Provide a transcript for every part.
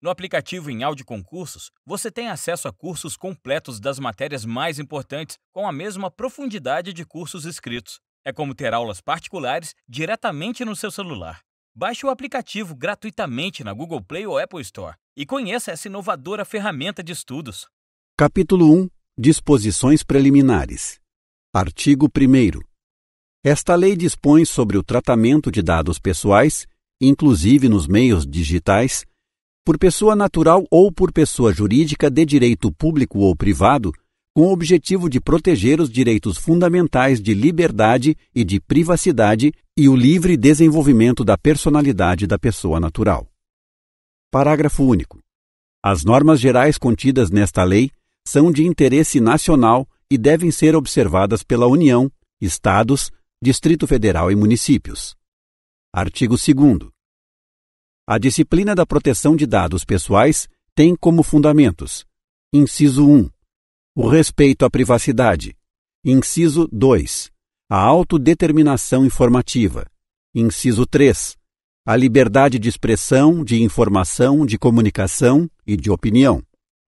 No aplicativo Em Áudio Concursos, você tem acesso a cursos completos das matérias mais importantes com a mesma profundidade de cursos escritos. É como ter aulas particulares diretamente no seu celular. Baixe o aplicativo gratuitamente na Google Play ou Apple Store e conheça essa inovadora ferramenta de estudos. Capítulo 1. Disposições preliminares. Artigo 1º. Esta lei dispõe sobre o tratamento de dados pessoais, inclusive nos meios digitais, por pessoa natural ou por pessoa jurídica de direito público ou privado, com o objetivo de proteger os direitos fundamentais de liberdade e de privacidade e o livre desenvolvimento da personalidade da pessoa natural. Parágrafo único. As normas gerais contidas nesta lei são de interesse nacional e devem ser observadas pela União, Estados, Distrito Federal e municípios. Artigo 2º. A disciplina da proteção de dados pessoais tem como fundamentos: inciso 1, o respeito à privacidade; inciso 2, a autodeterminação informativa; inciso 3, a liberdade de expressão, de informação, de comunicação e de opinião;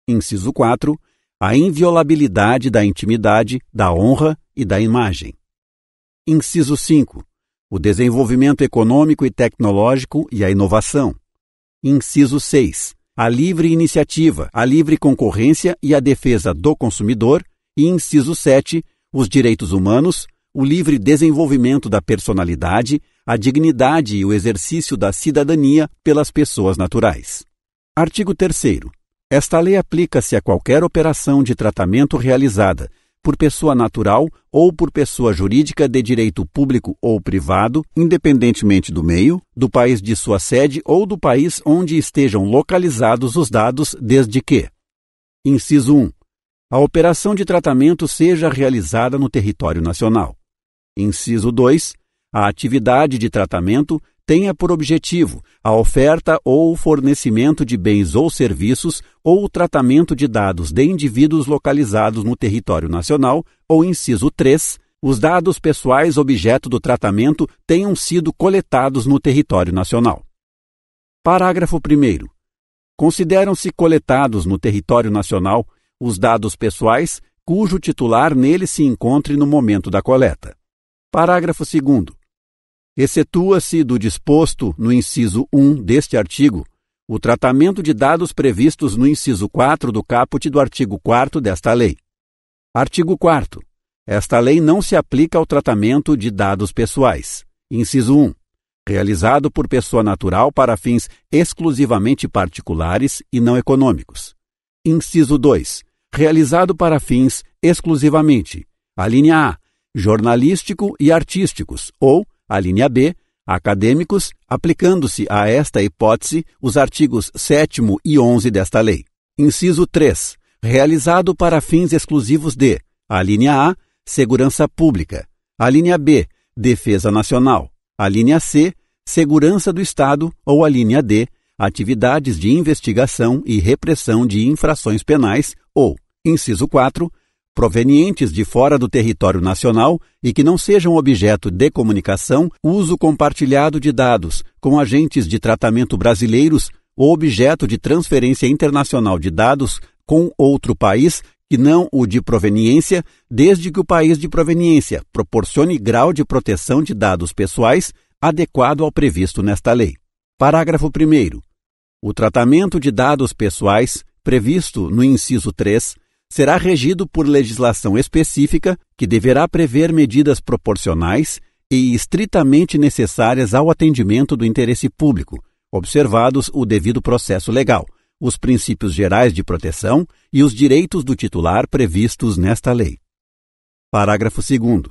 inciso 4, a inviolabilidade da intimidade, da honra e da imagem; inciso 5, o desenvolvimento econômico e tecnológico e a inovação; inciso 6, a livre iniciativa, a livre concorrência e a defesa do consumidor; e inciso 7, os direitos humanos, o livre desenvolvimento da personalidade, a dignidade e o exercício da cidadania pelas pessoas naturais. Artigo 3º. Esta lei aplica-se a qualquer operação de tratamento realizada por pessoa natural ou por pessoa jurídica de direito público ou privado, independentemente do meio, do país de sua sede ou do país onde estejam localizados os dados, desde que: inciso 1, a operação de tratamento seja realizada no território nacional; inciso 2, a atividade de tratamento tenha por objetivo a oferta ou o fornecimento de bens ou serviços ou o tratamento de dados de indivíduos localizados no território nacional; ou inciso 3, os dados pessoais objeto do tratamento tenham sido coletados no território nacional. Parágrafo 1º. Consideram-se coletados no território nacional os dados pessoais cujo titular nele se encontre no momento da coleta. Parágrafo 2º. Excetua-se do disposto no inciso 1 deste artigo o tratamento de dados previstos no inciso 4 do caput do artigo 4º desta lei. Artigo 4º. Esta lei não se aplica ao tratamento de dados pessoais. Inciso 1. Realizado por pessoa natural para fins exclusivamente particulares e não econômicos. Inciso 2. Realizado para fins exclusivamente: a linha A, jornalístico e artísticos, ou a linha B, acadêmicos, aplicando-se a esta hipótese os artigos 7º e 11 desta lei. Inciso 3. Realizado para fins exclusivos de: a linha A, segurança pública; a linha B, defesa nacional; a linha C, segurança do Estado; ou a linha D, atividades de investigação e repressão de infrações penais; ou, inciso 4, provenientes de fora do território nacional e que não sejam objeto de comunicação, uso compartilhado de dados com agentes de tratamento brasileiros ou objeto de transferência internacional de dados com outro país que não o de proveniência, desde que o país de proveniência proporcione grau de proteção de dados pessoais adequado ao previsto nesta lei. Parágrafo 1º. O tratamento de dados pessoais, previsto no inciso 3, será regido por legislação específica que deverá prever medidas proporcionais e estritamente necessárias ao atendimento do interesse público, observados o devido processo legal, os princípios gerais de proteção e os direitos do titular previstos nesta lei. Parágrafo 2º.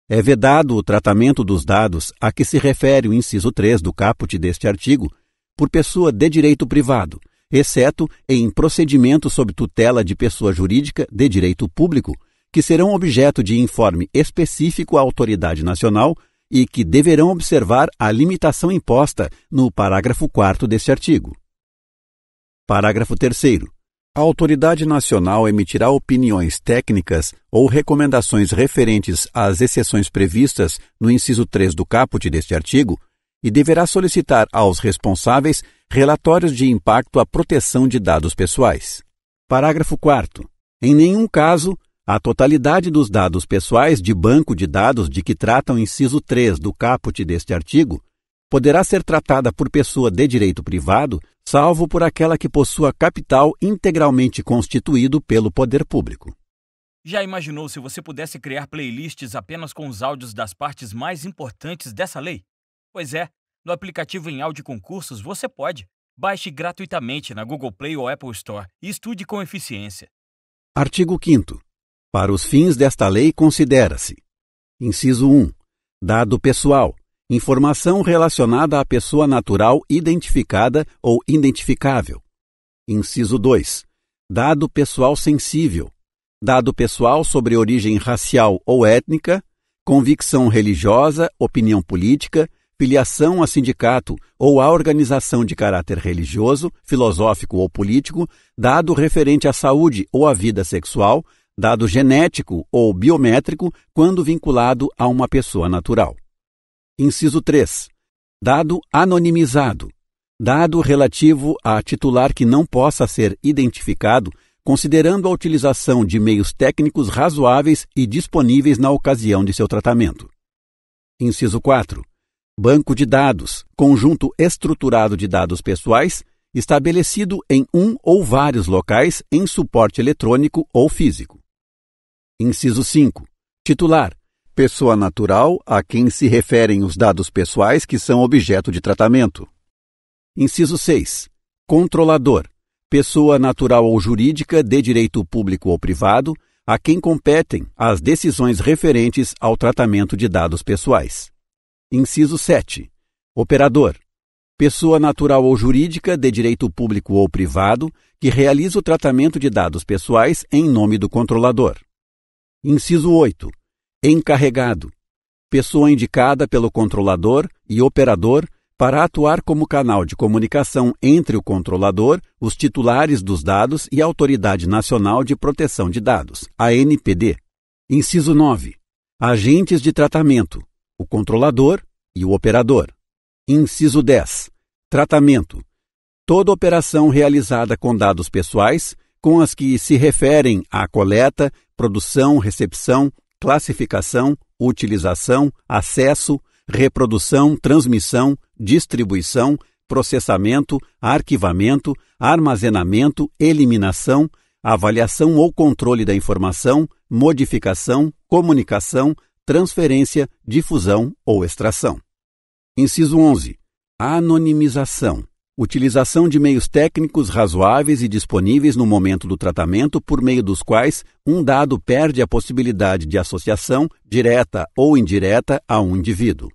É vedado o tratamento dos dados a que se refere o inciso 3 do caput deste artigo por pessoa de direito privado, exceto em procedimentos sob tutela de pessoa jurídica de direito público, que serão objeto de informe específico à autoridade nacional e que deverão observar a limitação imposta no parágrafo 4º deste artigo. Parágrafo 3º. A autoridade nacional emitirá opiniões técnicas ou recomendações referentes às exceções previstas no inciso 3 do caput deste artigo, e deverá solicitar aos responsáveis relatórios de impacto à proteção de dados pessoais. Parágrafo 4º. Em nenhum caso, a totalidade dos dados pessoais de banco de dados de que trata o inciso 3 do caput deste artigo poderá ser tratada por pessoa de direito privado, salvo por aquela que possua capital integralmente constituído pelo poder público. Já imaginou se você pudesse criar playlists apenas com os áudios das partes mais importantes dessa lei? Pois é, no aplicativo em áudio concursos você pode. Baixe gratuitamente na Google Play ou Apple Store e estude com eficiência. Artigo 5º. Para os fins desta lei considera-se: inciso 1. Dado pessoal. Informação relacionada à pessoa natural identificada ou identificável. Inciso 2. Dado pessoal sensível. Dado pessoal sobre origem racial ou étnica, convicção religiosa, opinião política, filiação a sindicato ou a organização de caráter religioso, filosófico ou político, dado referente à saúde ou à vida sexual, dado genético ou biométrico quando vinculado a uma pessoa natural. Inciso 3. Dado anonimizado. Dado relativo a titular que não possa ser identificado, considerando a utilização de meios técnicos razoáveis e disponíveis na ocasião de seu tratamento. Inciso 4. Banco de dados, conjunto estruturado de dados pessoais, estabelecido em um ou vários locais em suporte eletrônico ou físico. Inciso 5. Titular. Pessoa natural a quem se referem os dados pessoais que são objeto de tratamento. Inciso 6. Controlador. Pessoa natural ou jurídica de direito público ou privado, a quem competem as decisões referentes ao tratamento de dados pessoais. Inciso 7. Operador. Pessoa natural ou jurídica de direito público ou privado que realiza o tratamento de dados pessoais em nome do controlador. Inciso 8. Encarregado. Pessoa indicada pelo controlador e operador para atuar como canal de comunicação entre o controlador, os titulares dos dados e a Autoridade Nacional de Proteção de Dados, ANPD. Inciso 9. Agentes de tratamento, o controlador e o operador. Inciso 10. Tratamento. Toda operação realizada com dados pessoais, com as que se referem à coleta, produção, recepção, classificação, utilização, acesso, reprodução, transmissão, distribuição, processamento, arquivamento, armazenamento, eliminação, avaliação ou controle da informação, modificação, comunicação, transferência, difusão ou extração. Inciso 11. Anonimização. Utilização de meios técnicos razoáveis e disponíveis no momento do tratamento por meio dos quais um dado perde a possibilidade de associação, direta ou indireta, a um indivíduo.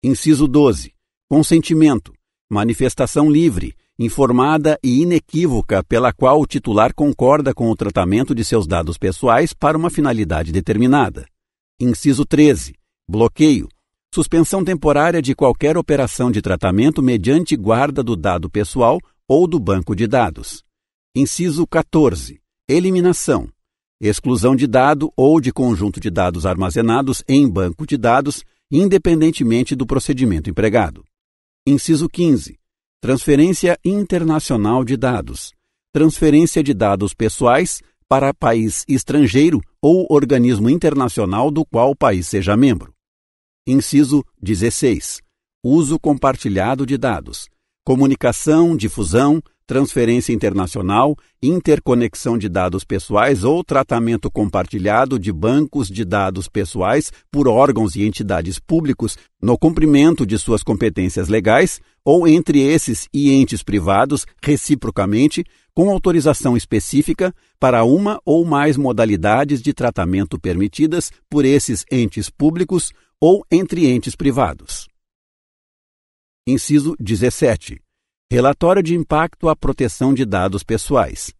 Inciso 12. Consentimento. Manifestação livre, informada e inequívoca pela qual o titular concorda com o tratamento de seus dados pessoais para uma finalidade determinada. Inciso 13. Bloqueio. Suspensão temporária de qualquer operação de tratamento mediante guarda do dado pessoal ou do banco de dados. Inciso 14. Eliminação. Exclusão de dado ou de conjunto de dados armazenados em banco de dados, independentemente do procedimento empregado. Inciso 15. Transferência internacional de dados. Transferência de dados pessoais para país estrangeiro ou organismo internacional do qual o país seja membro. Inciso 16. Uso compartilhado de dados. Comunicação, difusão, transferência internacional, interconexão de dados pessoais ou tratamento compartilhado de bancos de dados pessoais por órgãos e entidades públicos no cumprimento de suas competências legais ou entre esses e entes privados, reciprocamente, com autorização específica para uma ou mais modalidades de tratamento permitidas por esses entes públicos ou entre entes privados. Inciso 17. Relatório de impacto à proteção de dados pessoais.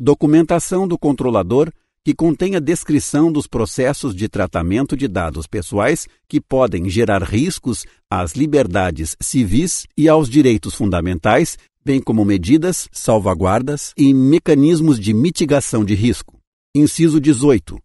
Documentação do controlador que contenha descrição dos processos de tratamento de dados pessoais que podem gerar riscos às liberdades civis e aos direitos fundamentais, bem como medidas, salvaguardas e mecanismos de mitigação de risco. Inciso 18.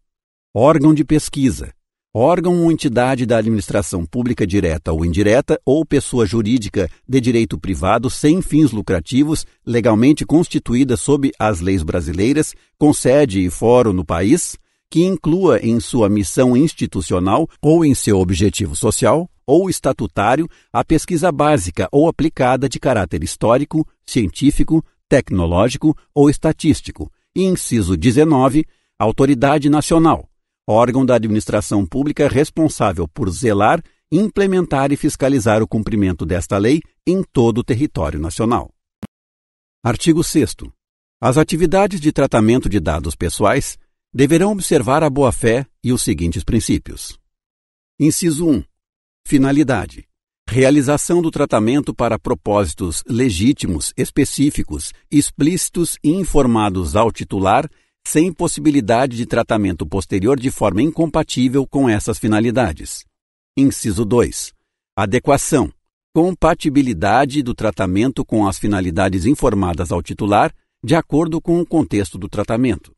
Órgão de pesquisa. órgão ou entidade da administração pública direta ou indireta ou pessoa jurídica de direito privado sem fins lucrativos, legalmente constituída sob as leis brasileiras, com sede e fórum no país, que inclua em sua missão institucional ou em seu objetivo social ou estatutário a pesquisa básica ou aplicada de caráter histórico, científico, tecnológico ou estatístico. E inciso 19, autoridade nacional, órgão da administração pública responsável por zelar, implementar e fiscalizar o cumprimento desta lei em todo o território nacional. Artigo 6º. As atividades de tratamento de dados pessoais deverão observar a boa-fé e os seguintes princípios. Inciso 1. Finalidade. Realização do tratamento para propósitos legítimos, específicos, explícitos e informados ao titular, sem possibilidade de tratamento posterior de forma incompatível com essas finalidades. Inciso 2. Adequação. Compatibilidade do tratamento com as finalidades informadas ao titular, de acordo com o contexto do tratamento.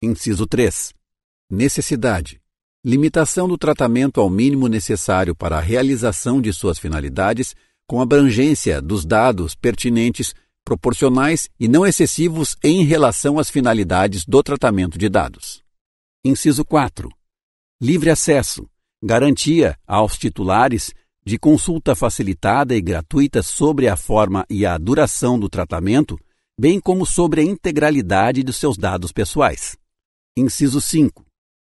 Inciso 3. Necessidade. Limitação do tratamento ao mínimo necessário para a realização de suas finalidades, com abrangência dos dados pertinentes, proporcionais e não excessivos em relação às finalidades do tratamento de dados. Inciso 4. Livre acesso. Garantia aos titulares de consulta facilitada e gratuita sobre a forma e a duração do tratamento, bem como sobre a integralidade de seus dados pessoais. Inciso 5.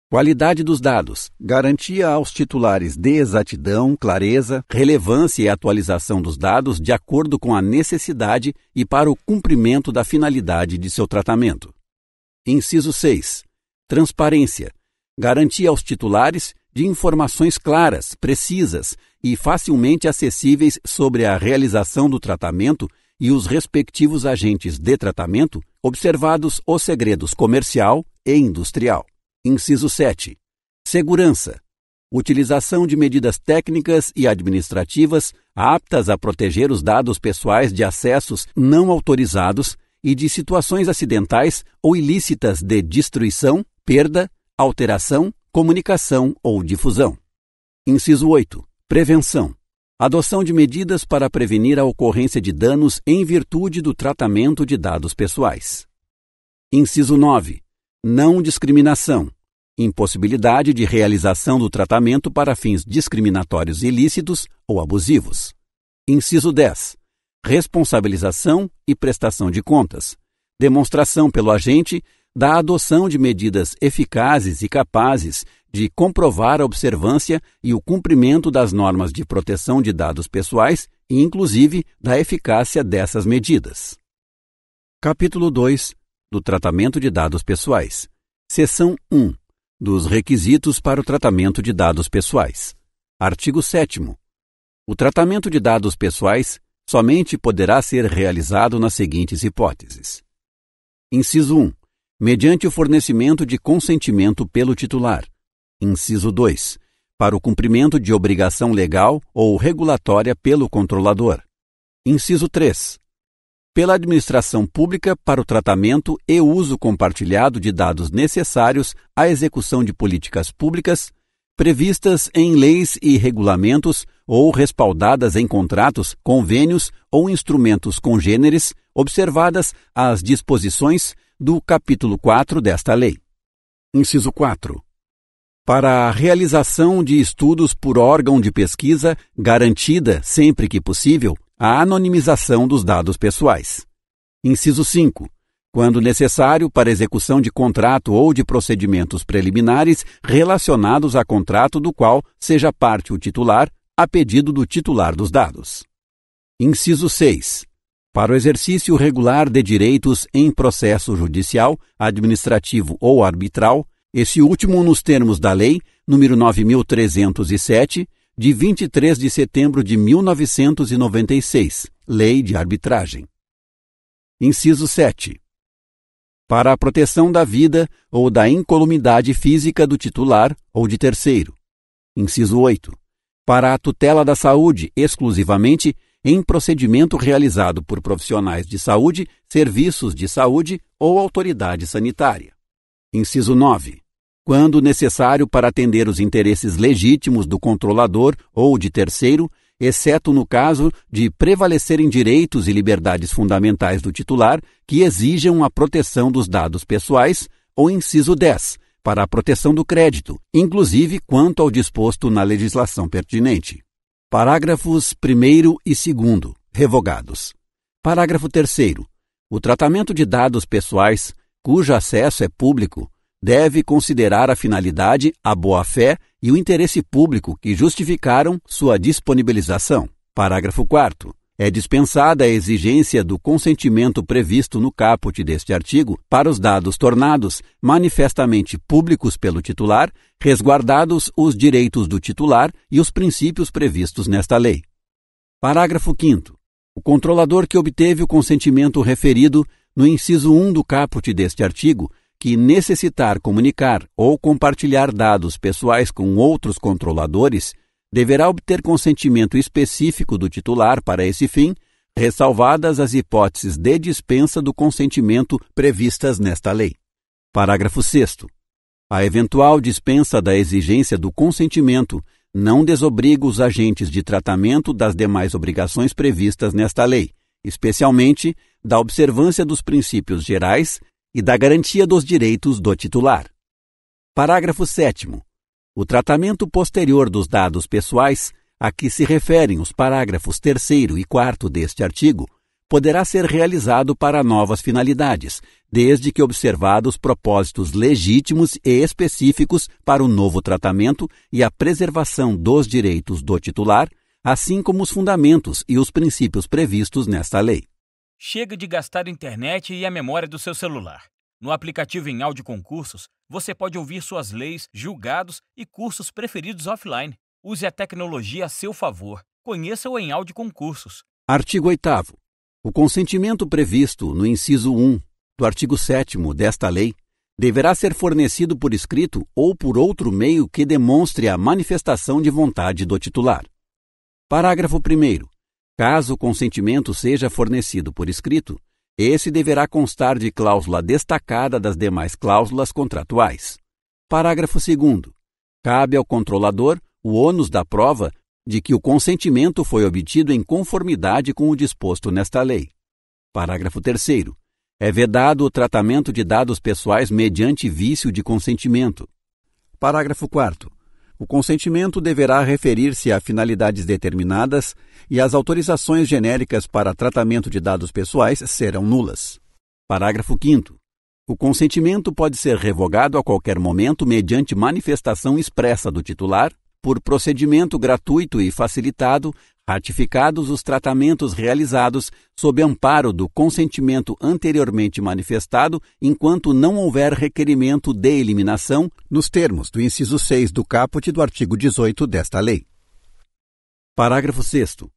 Qualidade dos dados. Garantia aos titulares de exatidão, clareza, relevância e atualização dos dados de acordo com a necessidade e para o cumprimento da finalidade de seu tratamento. Inciso 6. Transparência. Garantia aos titulares de informações claras, precisas e facilmente acessíveis sobre a realização do tratamento e os respectivos agentes de tratamento, observados os segredos comercial e industrial. Inciso 7. Segurança. Utilização de medidas técnicas e administrativas aptas a proteger os dados pessoais de acessos não autorizados e de situações acidentais ou ilícitas de destruição, perda, alteração, comunicação ou difusão. Inciso 8. Prevenção. Adoção de medidas para prevenir a ocorrência de danos em virtude do tratamento de dados pessoais. Inciso 9. Não discriminação. Impossibilidade de realização do tratamento para fins discriminatórios ilícitos ou abusivos. Inciso 10. Responsabilização e prestação de contas. Demonstração pelo agente da adoção de medidas eficazes e capazes de comprovar a observância e o cumprimento das normas de proteção de dados pessoais e, inclusive, da eficácia dessas medidas. Capítulo 2. Do tratamento de dados pessoais. Seção 1. Dos requisitos para o tratamento de dados pessoais. Artigo 7º. O tratamento de dados pessoais somente poderá ser realizado nas seguintes hipóteses. Inciso 1. Mediante o fornecimento de consentimento pelo titular. Inciso 2. Para o cumprimento de obrigação legal ou regulatória pelo controlador. Inciso 3. Pela administração pública para o tratamento e uso compartilhado de dados necessários à execução de políticas públicas previstas em leis e regulamentos ou respaldadas em contratos, convênios ou instrumentos congêneres, observadas as disposições do capítulo 4 desta lei. Inciso 4. Para a realização de estudos por órgão de pesquisa, garantida, sempre que possível, a anonimização dos dados pessoais. Inciso 5. Quando necessário para execução de contrato ou de procedimentos preliminares relacionados a contrato do qual seja parte o titular, a pedido do titular dos dados. Inciso 6. Para o exercício regular de direitos em processo judicial, administrativo ou arbitral, esse último nos termos da Lei nº 9.307, de 23 de setembro de 1996, Lei de Arbitragem. Inciso 7. Para a proteção da vida ou da incolumidade física do titular ou de terceiro. Inciso 8. Para a tutela da saúde, exclusivamente em procedimento realizado por profissionais de saúde, serviços de saúde ou autoridade sanitária. Inciso 9. quando necessário para atender os interesses legítimos do controlador ou de terceiro, exceto no caso de prevalecerem direitos e liberdades fundamentais do titular que exijam a proteção dos dados pessoais, ou inciso 10, para a proteção do crédito, inclusive quanto ao disposto na legislação pertinente. Parágrafos 1º e 2º, revogados. Parágrafo 3º. O tratamento de dados pessoais, cujo acesso é público, deve considerar a finalidade, a boa-fé e o interesse público que justificaram sua disponibilização. Parágrafo 4º. É dispensada a exigência do consentimento previsto no caput deste artigo para os dados tornados manifestamente públicos pelo titular, resguardados os direitos do titular e os princípios previstos nesta lei. Parágrafo 5º. O controlador que obteve o consentimento referido no inciso 1 do caput deste artigo, que necessitar comunicar ou compartilhar dados pessoais com outros controladores, deverá obter consentimento específico do titular para esse fim, ressalvadas as hipóteses de dispensa do consentimento previstas nesta lei. Parágrafo 6º. A eventual dispensa da exigência do consentimento não desobriga os agentes de tratamento das demais obrigações previstas nesta lei, especialmente da observância dos princípios gerais e da garantia dos direitos do titular. Parágrafo 7º. O tratamento posterior dos dados pessoais, a que se referem os parágrafos 3º e 4º deste artigo, poderá ser realizado para novas finalidades, desde que observados propósitos legítimos e específicos para o novo tratamento e a preservação dos direitos do titular, assim como os fundamentos e os princípios previstos nesta lei. Chega de gastar a internet e a memória do seu celular. No aplicativo Em Áudio Concursos, você pode ouvir suas leis, julgados e cursos preferidos offline. Use a tecnologia a seu favor. Conheça o Em Áudio Concursos. Artigo 8º. O consentimento previsto no inciso 1 do artigo 7º desta lei deverá ser fornecido por escrito ou por outro meio que demonstre a manifestação de vontade do titular. Parágrafo 1º. Caso o consentimento seja fornecido por escrito, esse deverá constar de cláusula destacada das demais cláusulas contratuais. Parágrafo 2º. Cabe ao controlador o ônus da prova de que o consentimento foi obtido em conformidade com o disposto nesta lei. Parágrafo 3º. É vedado o tratamento de dados pessoais mediante vício de consentimento. Parágrafo 4º. O consentimento deverá referir-se a finalidades determinadas e as autorizações genéricas para tratamento de dados pessoais serão nulas. Parágrafo 5º. O consentimento pode ser revogado a qualquer momento mediante manifestação expressa do titular, por procedimento gratuito e facilitado, ratificados os tratamentos realizados sob amparo do consentimento anteriormente manifestado, enquanto não houver requerimento de eliminação, nos termos do inciso 6 do caput do artigo 18 desta lei. Parágrafo 6º.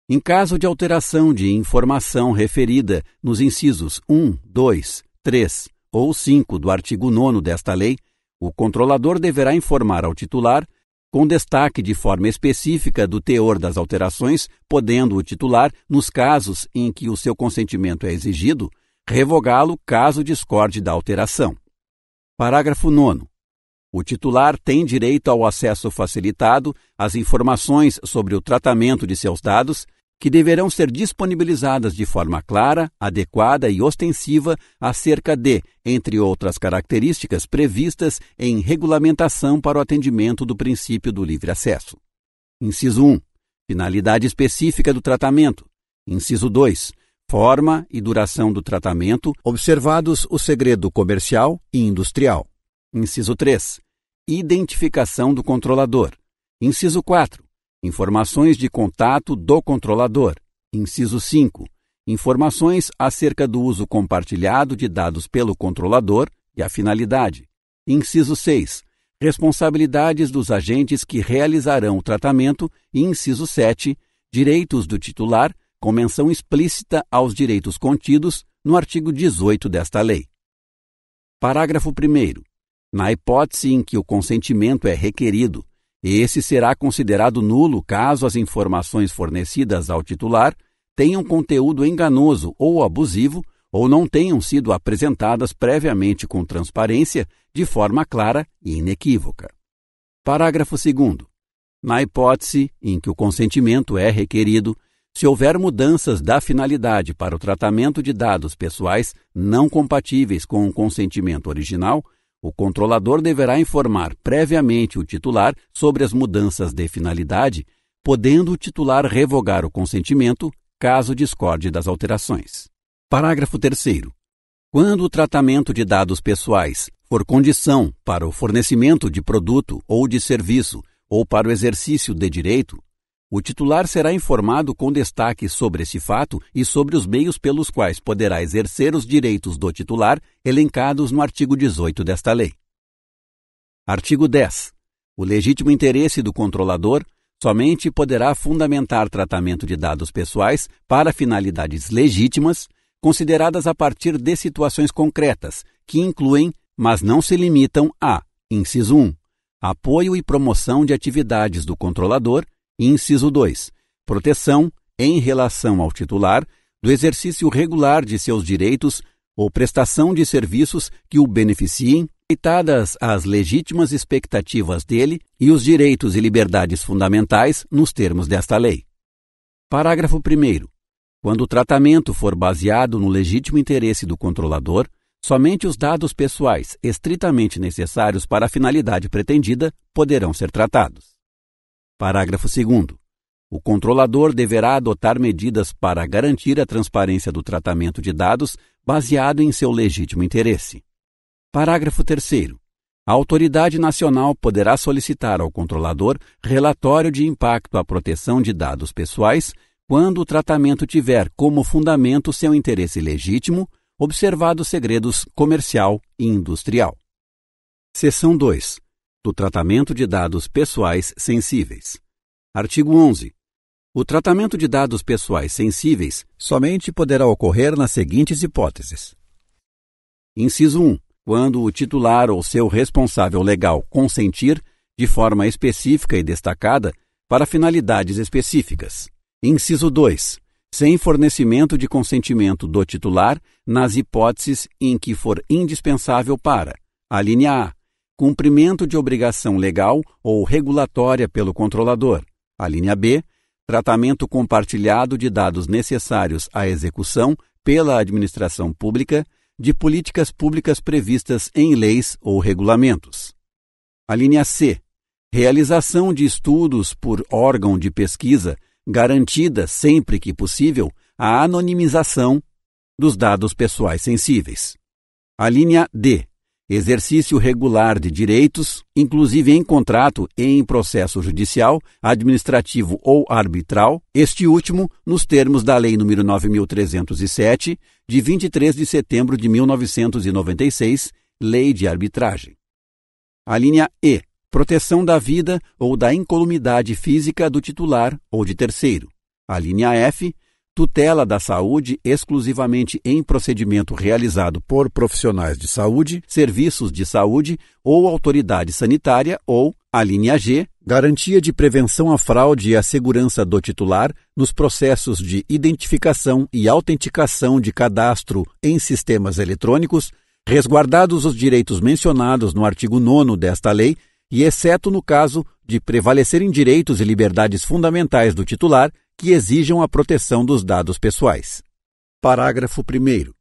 Em caso de alteração de informação referida nos incisos 1, 2, 3 ou 5 do artigo 9º desta lei, o controlador deverá informar ao titular, com destaque de forma específica do teor das alterações, podendo o titular, nos casos em que o seu consentimento é exigido, revogá-lo caso discorde da alteração. Parágrafo 9º. O titular tem direito ao acesso facilitado às informações sobre o tratamento de seus dados, que deverão ser disponibilizadas de forma clara, adequada e ostensiva acerca de, entre outras características previstas em regulamentação para o atendimento do princípio do livre acesso. Inciso 1. Finalidade específica do tratamento. Inciso 2. Forma e duração do tratamento, observados o segredo comercial e industrial. Inciso 3. Identificação do controlador. Inciso 4. Informações de contato do controlador. Inciso 5. Informações acerca do uso compartilhado de dados pelo controlador e a finalidade. Inciso 6. Responsabilidades dos agentes que realizarão o tratamento. E inciso 7. Direitos do titular, com menção explícita aos direitos contidos no artigo 18 desta lei. Parágrafo 1º. Na hipótese em que o consentimento é requerido, esse será considerado nulo caso as informações fornecidas ao titular tenham conteúdo enganoso ou abusivo ou não tenham sido apresentadas previamente com transparência, de forma clara e inequívoca. Parágrafo 2º. Na hipótese em que o consentimento é requerido, se houver mudanças da finalidade para o tratamento de dados pessoais não compatíveis com o consentimento original, o controlador deverá informar previamente o titular sobre as mudanças de finalidade, podendo o titular revogar o consentimento caso discorde das alterações. Parágrafo 3º. Quando o tratamento de dados pessoais for condição para o fornecimento de produto ou de serviço ou para o exercício de direito, o titular será informado com destaque sobre esse fato e sobre os meios pelos quais poderá exercer os direitos do titular elencados no artigo 18 desta lei. Artigo 10. O legítimo interesse do controlador somente poderá fundamentar tratamento de dados pessoais para finalidades legítimas, consideradas a partir de situações concretas, que incluem, mas não se limitam a: inciso 1, apoio e promoção de atividades do controlador, e inciso 2, proteção, em relação ao titular, do exercício regular de seus direitos ou prestação de serviços que o beneficiem, respeitadas as legítimas expectativas dele e os direitos e liberdades fundamentais nos termos desta lei. Parágrafo 1º. Quando o tratamento for baseado no legítimo interesse do controlador, somente os dados pessoais estritamente necessários para a finalidade pretendida poderão ser tratados. Parágrafo 2º. O controlador deverá adotar medidas para garantir a transparência do tratamento de dados baseado em seu legítimo interesse. Parágrafo 3º. A autoridade nacional poderá solicitar ao controlador relatório de impacto à proteção de dados pessoais quando o tratamento tiver como fundamento seu interesse legítimo, observados segredos comercial e industrial. Seção 2. Do tratamento de dados pessoais sensíveis. Artigo 11. O tratamento de dados pessoais sensíveis somente poderá ocorrer nas seguintes hipóteses. Inciso 1. Quando o titular ou seu responsável legal consentir, de forma específica e destacada, para finalidades específicas. Inciso 2. Sem fornecimento de consentimento do titular nas hipóteses em que for indispensável para: a linha A, cumprimento de obrigação legal ou regulatória pelo controlador; a linha B, tratamento compartilhado de dados necessários à execução pela administração pública de políticas públicas previstas em leis ou regulamentos; a linha C, realização de estudos por órgão de pesquisa garantida, sempre que possível, a anonimização dos dados pessoais sensíveis; a linha D, exercício regular de direitos, inclusive em contrato e em processo judicial, administrativo ou arbitral, este último nos termos da Lei nº 9.307, de 23 de setembro de 1996, Lei de Arbitragem; a linha E, proteção da vida ou da incolumidade física do titular ou de terceiro; a linha F, tutela da saúde exclusivamente em procedimento realizado por profissionais de saúde, serviços de saúde ou autoridade sanitária; ou, a linha G, garantia de prevenção à fraude e à segurança do titular nos processos de identificação e autenticação de cadastro em sistemas eletrônicos, resguardados os direitos mencionados no artigo 9º desta lei, e exceto no caso de prevalecerem direitos e liberdades fundamentais do titular que exijam a proteção dos dados pessoais. Parágrafo 1º.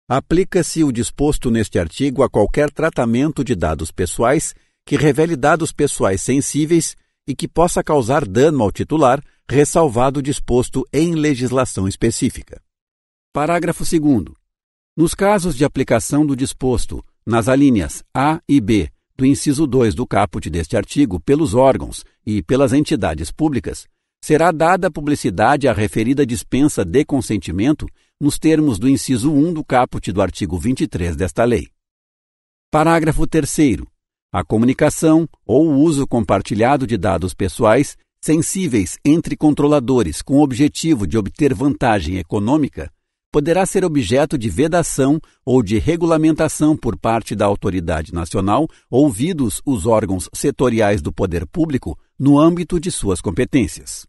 Aplica-se o disposto neste artigo a qualquer tratamento de dados pessoais que revele dados pessoais sensíveis e que possa causar dano ao titular, ressalvado o disposto em legislação específica. Parágrafo 2º. Nos casos de aplicação do disposto nas alíneas A e B do inciso 2 do caput deste artigo pelos órgãos e pelas entidades públicas, será dada publicidade à referida dispensa de consentimento nos termos do inciso 1 do caput do artigo 23 desta lei. Parágrafo 3º. A comunicação ou o uso compartilhado de dados pessoais sensíveis entre controladores com o objetivo de obter vantagem econômica poderá ser objeto de vedação ou de regulamentação por parte da autoridade nacional, ouvidos os órgãos setoriais do poder público no âmbito de suas competências.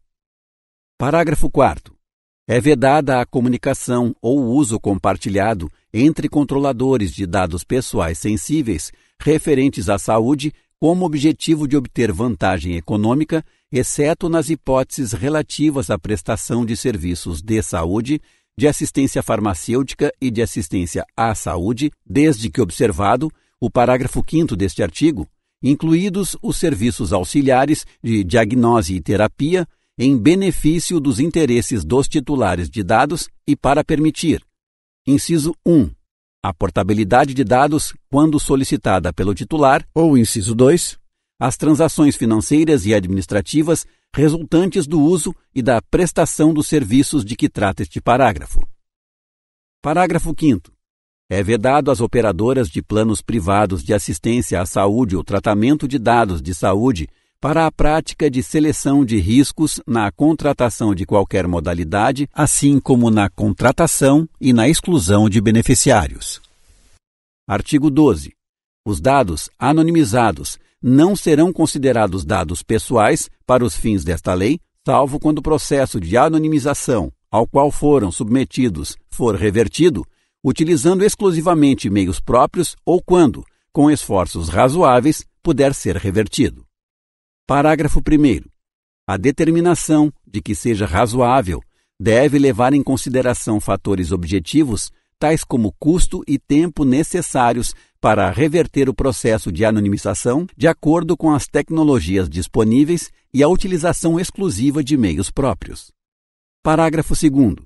Parágrafo 4º. É vedada a comunicação ou o uso compartilhado entre controladores de dados pessoais sensíveis referentes à saúde como objetivo de obter vantagem econômica, exceto nas hipóteses relativas à prestação de serviços de saúde, de assistência farmacêutica e de assistência à saúde, desde que observado o parágrafo 5º deste artigo, incluídos os serviços auxiliares de diagnose e terapia, em benefício dos interesses dos titulares de dados e para permitir: inciso 1, a portabilidade de dados quando solicitada pelo titular, ou inciso 2, as transações financeiras e administrativas resultantes do uso e da prestação dos serviços de que trata este parágrafo. Parágrafo 5º. É vedado às operadoras de planos privados de assistência à saúde ou tratamento de dados de saúde para a prática de seleção de riscos na contratação de qualquer modalidade, assim como na contratação e na exclusão de beneficiários. Artigo 12. Os dados anonimizados não serão considerados dados pessoais para os fins desta lei, salvo quando o processo de anonimização ao qual foram submetidos for revertido, utilizando exclusivamente meios próprios ou quando, com esforços razoáveis, puder ser revertido. Parágrafo 1º. A determinação de que seja razoável deve levar em consideração fatores objetivos, tais como custo e tempo necessários para reverter o processo de anonimização de acordo com as tecnologias disponíveis e a utilização exclusiva de meios próprios. Parágrafo 2º.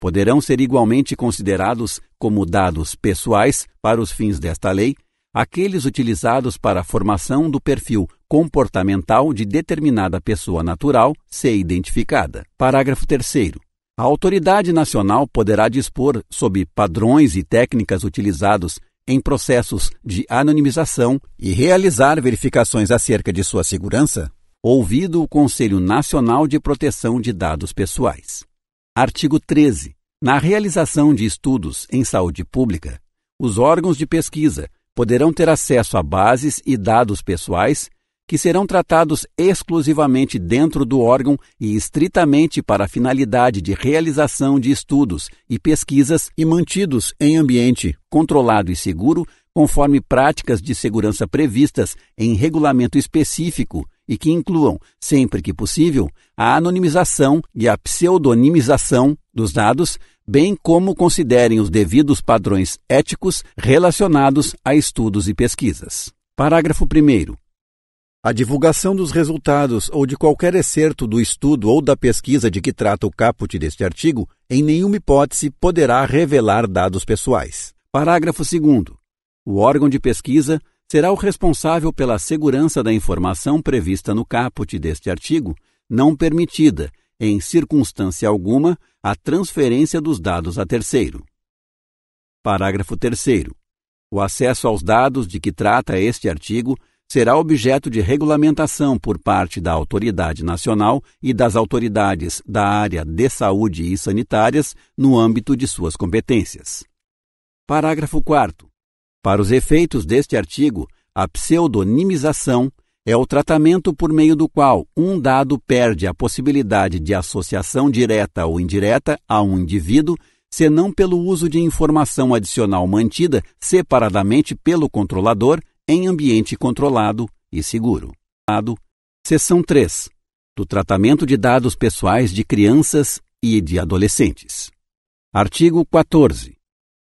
Poderão ser igualmente considerados como dados pessoais para os fins desta lei aqueles utilizados para a formação do perfil comportamental de determinada pessoa natural ser identificada. Parágrafo 3º. A autoridade nacional poderá dispor sobre padrões e técnicas utilizados em processos de anonimização e realizar verificações acerca de sua segurança, ouvido o Conselho Nacional de Proteção de Dados Pessoais. Artigo 13. Na realização de estudos em saúde pública, os órgãos de pesquisa poderão ter acesso a bases e dados pessoais que serão tratados exclusivamente dentro do órgão e estritamente para a finalidade de realização de estudos e pesquisas e mantidos em ambiente controlado e seguro, conforme práticas de segurança previstas em regulamento específico e que incluam, sempre que possível, a anonimização e a pseudonimização dos dados, bem como considerem os devidos padrões éticos relacionados a estudos e pesquisas. Parágrafo 1º. A divulgação dos resultados ou de qualquer excerto do estudo ou da pesquisa de que trata o caput deste artigo, em nenhuma hipótese poderá revelar dados pessoais. Parágrafo 2º. O órgão de pesquisa será o responsável pela segurança da informação prevista no caput deste artigo, não permitida, em circunstância alguma, a transferência dos dados a terceiro. Parágrafo 3º. O acesso aos dados de que trata este artigo será objeto de regulamentação por parte da Autoridade Nacional e das autoridades da área de saúde e sanitárias no âmbito de suas competências. Parágrafo 4º. Para os efeitos deste artigo, a pseudonimização é o tratamento por meio do qual um dado perde a possibilidade de associação direta ou indireta a um indivíduo, senão pelo uso de informação adicional mantida separadamente pelo controlador em ambiente controlado e seguro. Seção 3. Do tratamento de dados pessoais de crianças e de adolescentes. Artigo 14.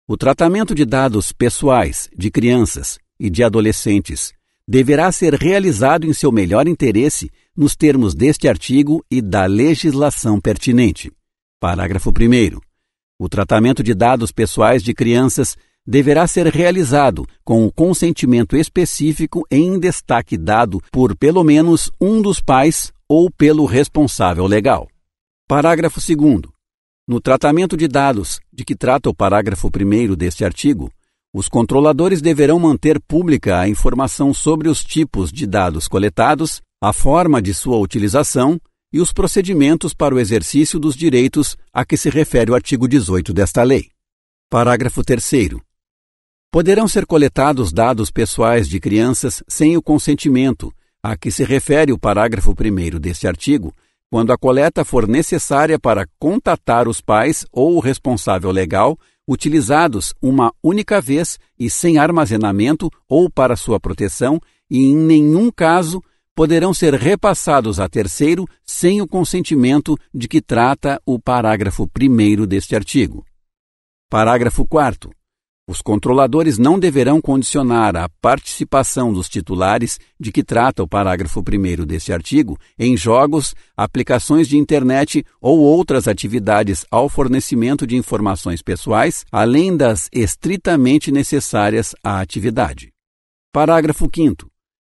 O tratamento de dados pessoais de crianças e de adolescentes deverá ser realizado em seu melhor interesse nos termos deste artigo e da legislação pertinente. Parágrafo 1º. O tratamento de dados pessoais de crianças deverá ser realizado com o consentimento específico em destaque dado por pelo menos um dos pais ou pelo responsável legal. Parágrafo 2º. No tratamento de dados de que trata o parágrafo 1º deste artigo, os controladores deverão manter pública a informação sobre os tipos de dados coletados, a forma de sua utilização e os procedimentos para o exercício dos direitos a que se refere o artigo 18 desta lei. Parágrafo 3º. Poderão ser coletados dados pessoais de crianças sem o consentimento a que se refere o parágrafo 1º deste artigo, quando a coleta for necessária para contatar os pais ou o responsável legal utilizados uma única vez e sem armazenamento ou para sua proteção, e em nenhum caso poderão ser repassados a terceiro sem o consentimento de que trata o parágrafo 1º deste artigo. Parágrafo 4º. Os controladores não deverão condicionar a participação dos titulares de que trata o parágrafo 1º deste artigo em jogos, aplicações de internet ou outras atividades ao fornecimento de informações pessoais, além das estritamente necessárias à atividade. Parágrafo 5º.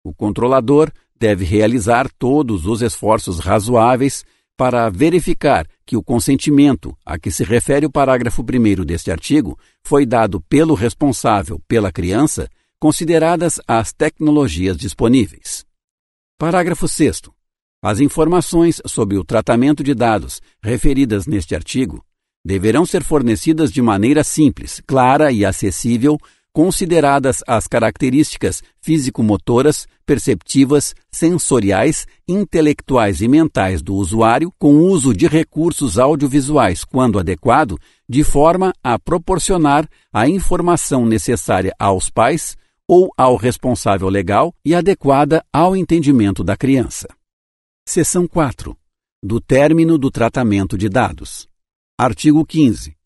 O controlador deve realizar todos os esforços razoáveis para verificar que o consentimento a que se refere o parágrafo 1º deste artigo foi dado pelo responsável pela criança, consideradas as tecnologias disponíveis. Parágrafo 6º. As informações sobre o tratamento de dados referidas neste artigo deverão ser fornecidas de maneira simples, clara e acessível, consideradas as características físico-motoras, perceptivas, sensoriais, intelectuais e mentais do usuário, com uso de recursos audiovisuais, quando adequado, de forma a proporcionar a informação necessária aos pais ou ao responsável legal e adequada ao entendimento da criança. Seção 4. Do término do tratamento de dados. Artigo 15.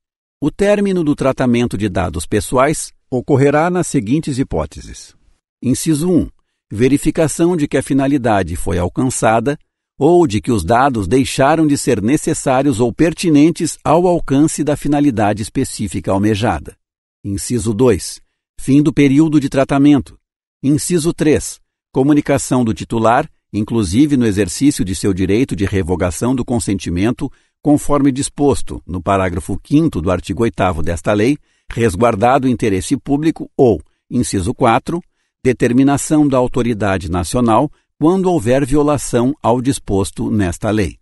O término do tratamento de dados pessoais ocorrerá nas seguintes hipóteses. Inciso 1. Verificação de que a finalidade foi alcançada ou de que os dados deixaram de ser necessários ou pertinentes ao alcance da finalidade específica almejada. Inciso 2. Fim do período de tratamento. Inciso 3. Comunicação do titular, inclusive no exercício de seu direito de revogação do consentimento, conforme disposto no parágrafo 5º do artigo 8º desta lei, resguardado o interesse público ou, inciso 4, determinação da autoridade nacional quando houver violação ao disposto nesta lei.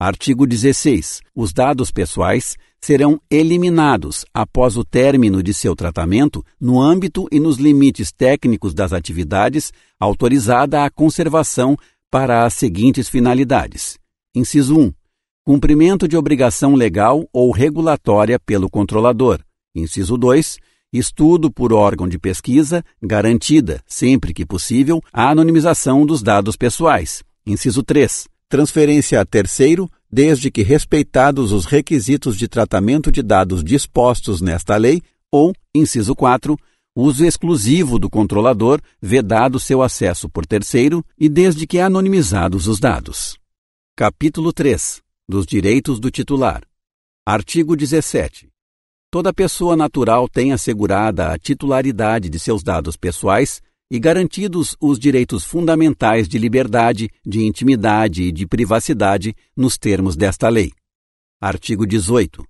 Artigo 16. Os dados pessoais serão eliminados após o término de seu tratamento no âmbito e nos limites técnicos das atividades autorizada a conservação para as seguintes finalidades. Inciso 1. Cumprimento de obrigação legal ou regulatória pelo controlador. Inciso 2. Estudo por órgão de pesquisa, garantida, sempre que possível, a anonimização dos dados pessoais. Inciso 3. Transferência a terceiro, desde que respeitados os requisitos de tratamento de dados dispostos nesta lei, ou, inciso 4, uso exclusivo do controlador, vedado seu acesso por terceiro e desde que anonimizados os dados. Capítulo 3. Dos direitos do titular. Artigo 17. Toda pessoa natural tem assegurada a titularidade de seus dados pessoais e garantidos os direitos fundamentais de liberdade, de intimidade e de privacidade nos termos desta lei. Artigo 18.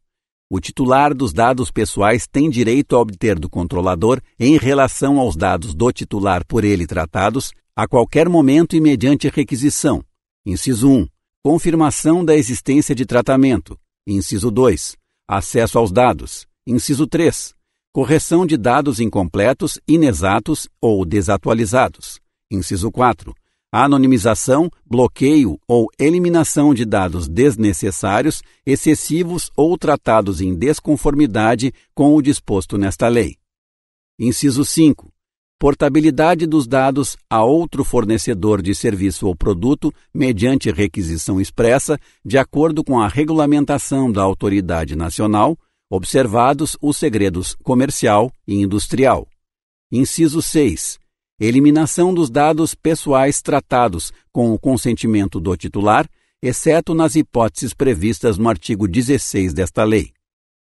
O titular dos dados pessoais tem direito a obter do controlador, em relação aos dados do titular por ele tratados, a qualquer momento e mediante requisição. Inciso 1. Confirmação da existência de tratamento. Inciso 2. Acesso aos dados. Inciso 3. Correção de dados incompletos, inexatos ou desatualizados. Inciso 4. Anonimização, bloqueio ou eliminação de dados desnecessários, excessivos ou tratados em desconformidade com o disposto nesta lei. Inciso 5. Portabilidade dos dados a outro fornecedor de serviço ou produto mediante requisição expressa, de acordo com a regulamentação da autoridade nacional, observados os segredos comercial e industrial. Inciso 6. Eliminação dos dados pessoais tratados com o consentimento do titular, exceto nas hipóteses previstas no artigo 16 desta lei.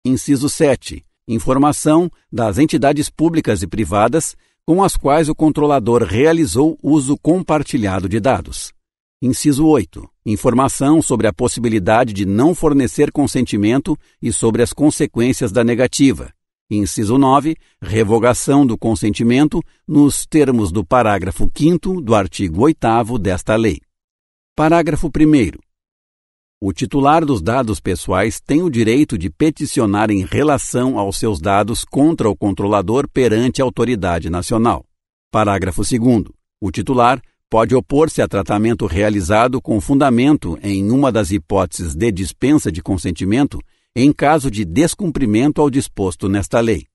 Inciso 7. Informação das entidades públicas e privadas com as quais o controlador realizou uso compartilhado de dados. Inciso 8. Informação sobre a possibilidade de não fornecer consentimento e sobre as consequências da negativa. Inciso 9. Revogação do consentimento nos termos do parágrafo 5º do artigo 8º desta lei. Parágrafo 1º. O titular dos dados pessoais tem o direito de peticionar em relação aos seus dados contra o controlador perante a autoridade nacional. Parágrafo 2º. O titular pode opor-se a tratamento realizado com fundamento em uma das hipóteses de dispensa de consentimento em caso de descumprimento ao disposto nesta lei.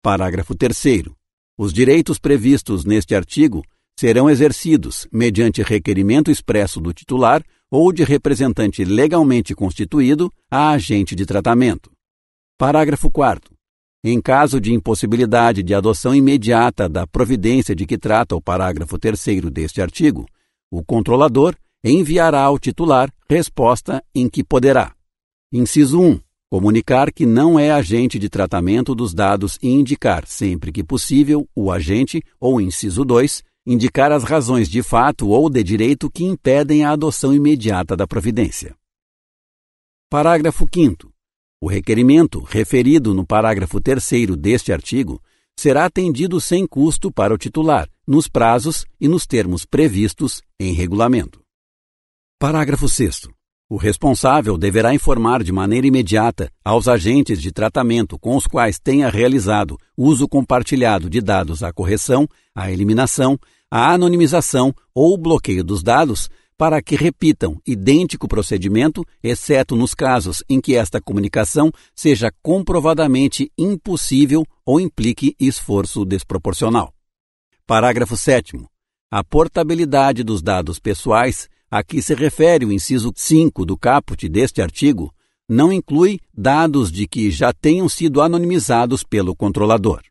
Parágrafo 3º. Os direitos previstos neste artigo serão exercidos mediante requerimento expresso do titular ou de representante legalmente constituído a agente de tratamento. Parágrafo 4º. Em caso de impossibilidade de adoção imediata da providência de que trata o parágrafo 3º deste artigo, o controlador enviará ao titular resposta em que poderá: inciso 1. Comunicar que não é agente de tratamento dos dados e indicar, sempre que possível, o agente, ou inciso 2, indicar as razões de fato ou de direito que impedem a adoção imediata da providência. Parágrafo 5º. O requerimento referido no parágrafo 3º deste artigo será atendido sem custo para o titular, nos prazos e nos termos previstos em regulamento. Parágrafo 6º. O responsável deverá informar de maneira imediata aos agentes de tratamento com os quais tenha realizado uso compartilhado de dados a correção, a eliminação, a anonimização ou o bloqueio dos dados para que repitam idêntico procedimento, exceto nos casos em que esta comunicação seja comprovadamente impossível ou implique esforço desproporcional. Parágrafo 7º. A portabilidade dos dados pessoais a que se refere o inciso 5 do caput deste artigo não inclui dados de que já tenham sido anonimizados pelo controlador.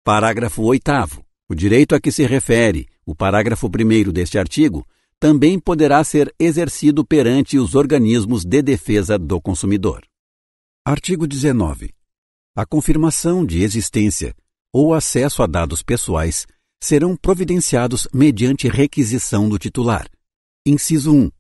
Parágrafo 8º. O direito a que se refere o parágrafo 1º deste artigo também poderá ser exercido perante os organismos de defesa do consumidor. Artigo 19. A confirmação de existência ou acesso a dados pessoais serão providenciados mediante requisição do titular. Inciso 1.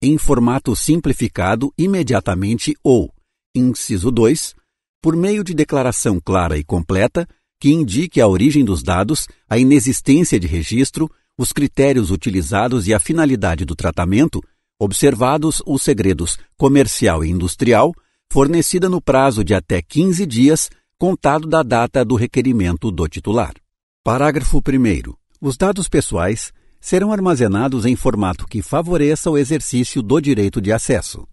Em formato simplificado imediatamente ou, inciso 2, por meio de declaração clara e completa que indique a origem dos dados, a inexistência de registro, os critérios utilizados e a finalidade do tratamento, observados os segredos comercial e industrial, fornecida no prazo de até 15 dias, contado da data do requerimento do titular. Parágrafo 1º. Os dados pessoais serão armazenados em formato que favoreça o exercício do direito de acesso.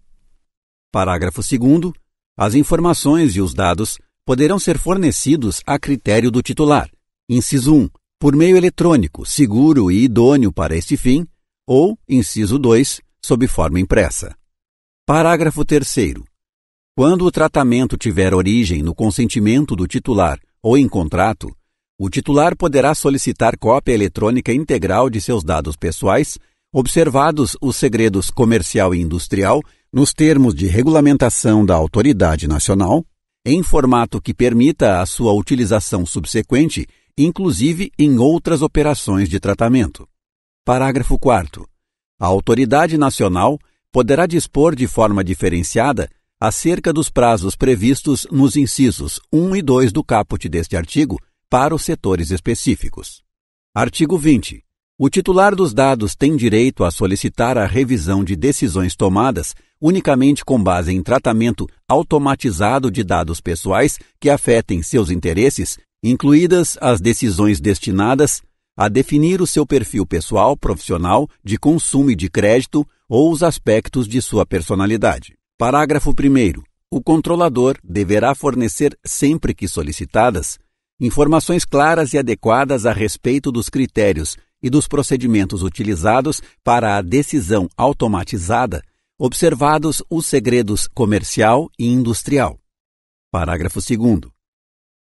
Parágrafo 2º. As informações e os dados poderão ser fornecidos a critério do titular. Inciso 1. Por meio eletrônico, seguro e idôneo para este fim, ou, inciso 2, sob forma impressa. Parágrafo 3º. Quando o tratamento tiver origem no consentimento do titular ou em contrato, o titular poderá solicitar cópia eletrônica integral de seus dados pessoais, observados os segredos comercial e industrial, nos termos de regulamentação da autoridade nacional, em formato que permita a sua utilização subsequente, inclusive em outras operações de tratamento. Parágrafo 4º. A autoridade nacional poderá dispor de forma diferenciada acerca dos prazos previstos nos incisos 1 e 2 do caput deste artigo para os setores específicos. Artigo 20. O titular dos dados tem direito a solicitar a revisão de decisões tomadas unicamente com base em tratamento automatizado de dados pessoais que afetem seus interesses, incluídas as decisões destinadas a definir o seu perfil pessoal, profissional, de consumo e de crédito ou os aspectos de sua personalidade. Parágrafo 1º. O controlador deverá fornecer, sempre que solicitadas, informações claras e adequadas a respeito dos critérios e dos procedimentos utilizados para a decisão automatizada, observados os segredos comercial e industrial. Parágrafo 2º.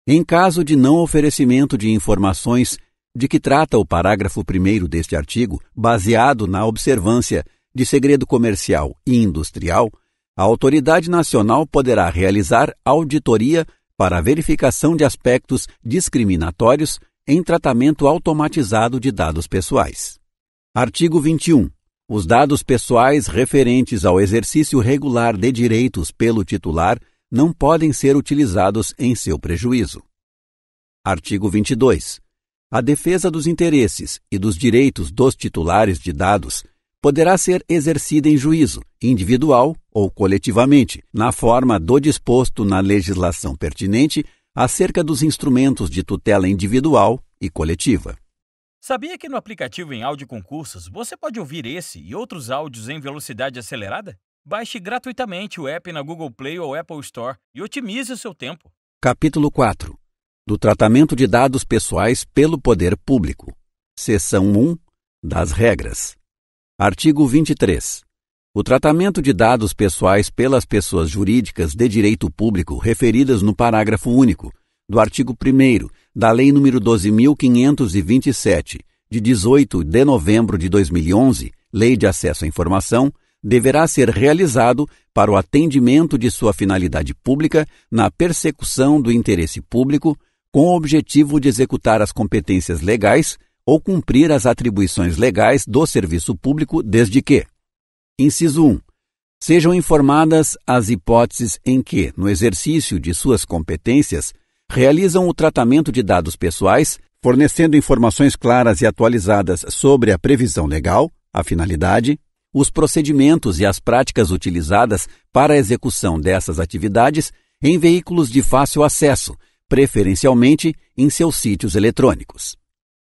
Em caso de não oferecimento de informações de que trata o parágrafo 1º deste artigo, baseado na observância de segredo comercial e industrial, a autoridade nacional poderá realizar auditoria para a verificação de aspectos discriminatórios em tratamento automatizado de dados pessoais. Artigo 21. Os dados pessoais referentes ao exercício regular de direitos pelo titular não podem ser utilizados em seu prejuízo. Artigo 22. A defesa dos interesses e dos direitos dos titulares de dados poderá ser exercida em juízo, individual ou coletivamente, na forma do disposto na legislação pertinente acerca dos instrumentos de tutela individual e coletiva. Sabia que no aplicativo em áudio concursos você pode ouvir esse e outros áudios em velocidade acelerada? Baixe gratuitamente o app na Google Play ou Apple Store e otimize o seu tempo. Capítulo 4. Do tratamento de dados pessoais pelo poder público. Seção 1. Das regras. Artigo 23. O tratamento de dados pessoais pelas pessoas jurídicas de direito público referidas no parágrafo único do artigo 1º da Lei nº 12.527, de 18 de novembro de 2011, Lei de Acesso à Informação, deverá ser realizado para o atendimento de sua finalidade pública na persecução do interesse público, com o objetivo de executar as competências legais ou cumprir as atribuições legais do serviço público, desde que: inciso 1. Sejam informadas as hipóteses em que, no exercício de suas competências, realizam o tratamento de dados pessoais, fornecendo informações claras e atualizadas sobre a previsão legal, a finalidade, os procedimentos e as práticas utilizadas para a execução dessas atividades em veículos de fácil acesso, preferencialmente em seus sítios eletrônicos.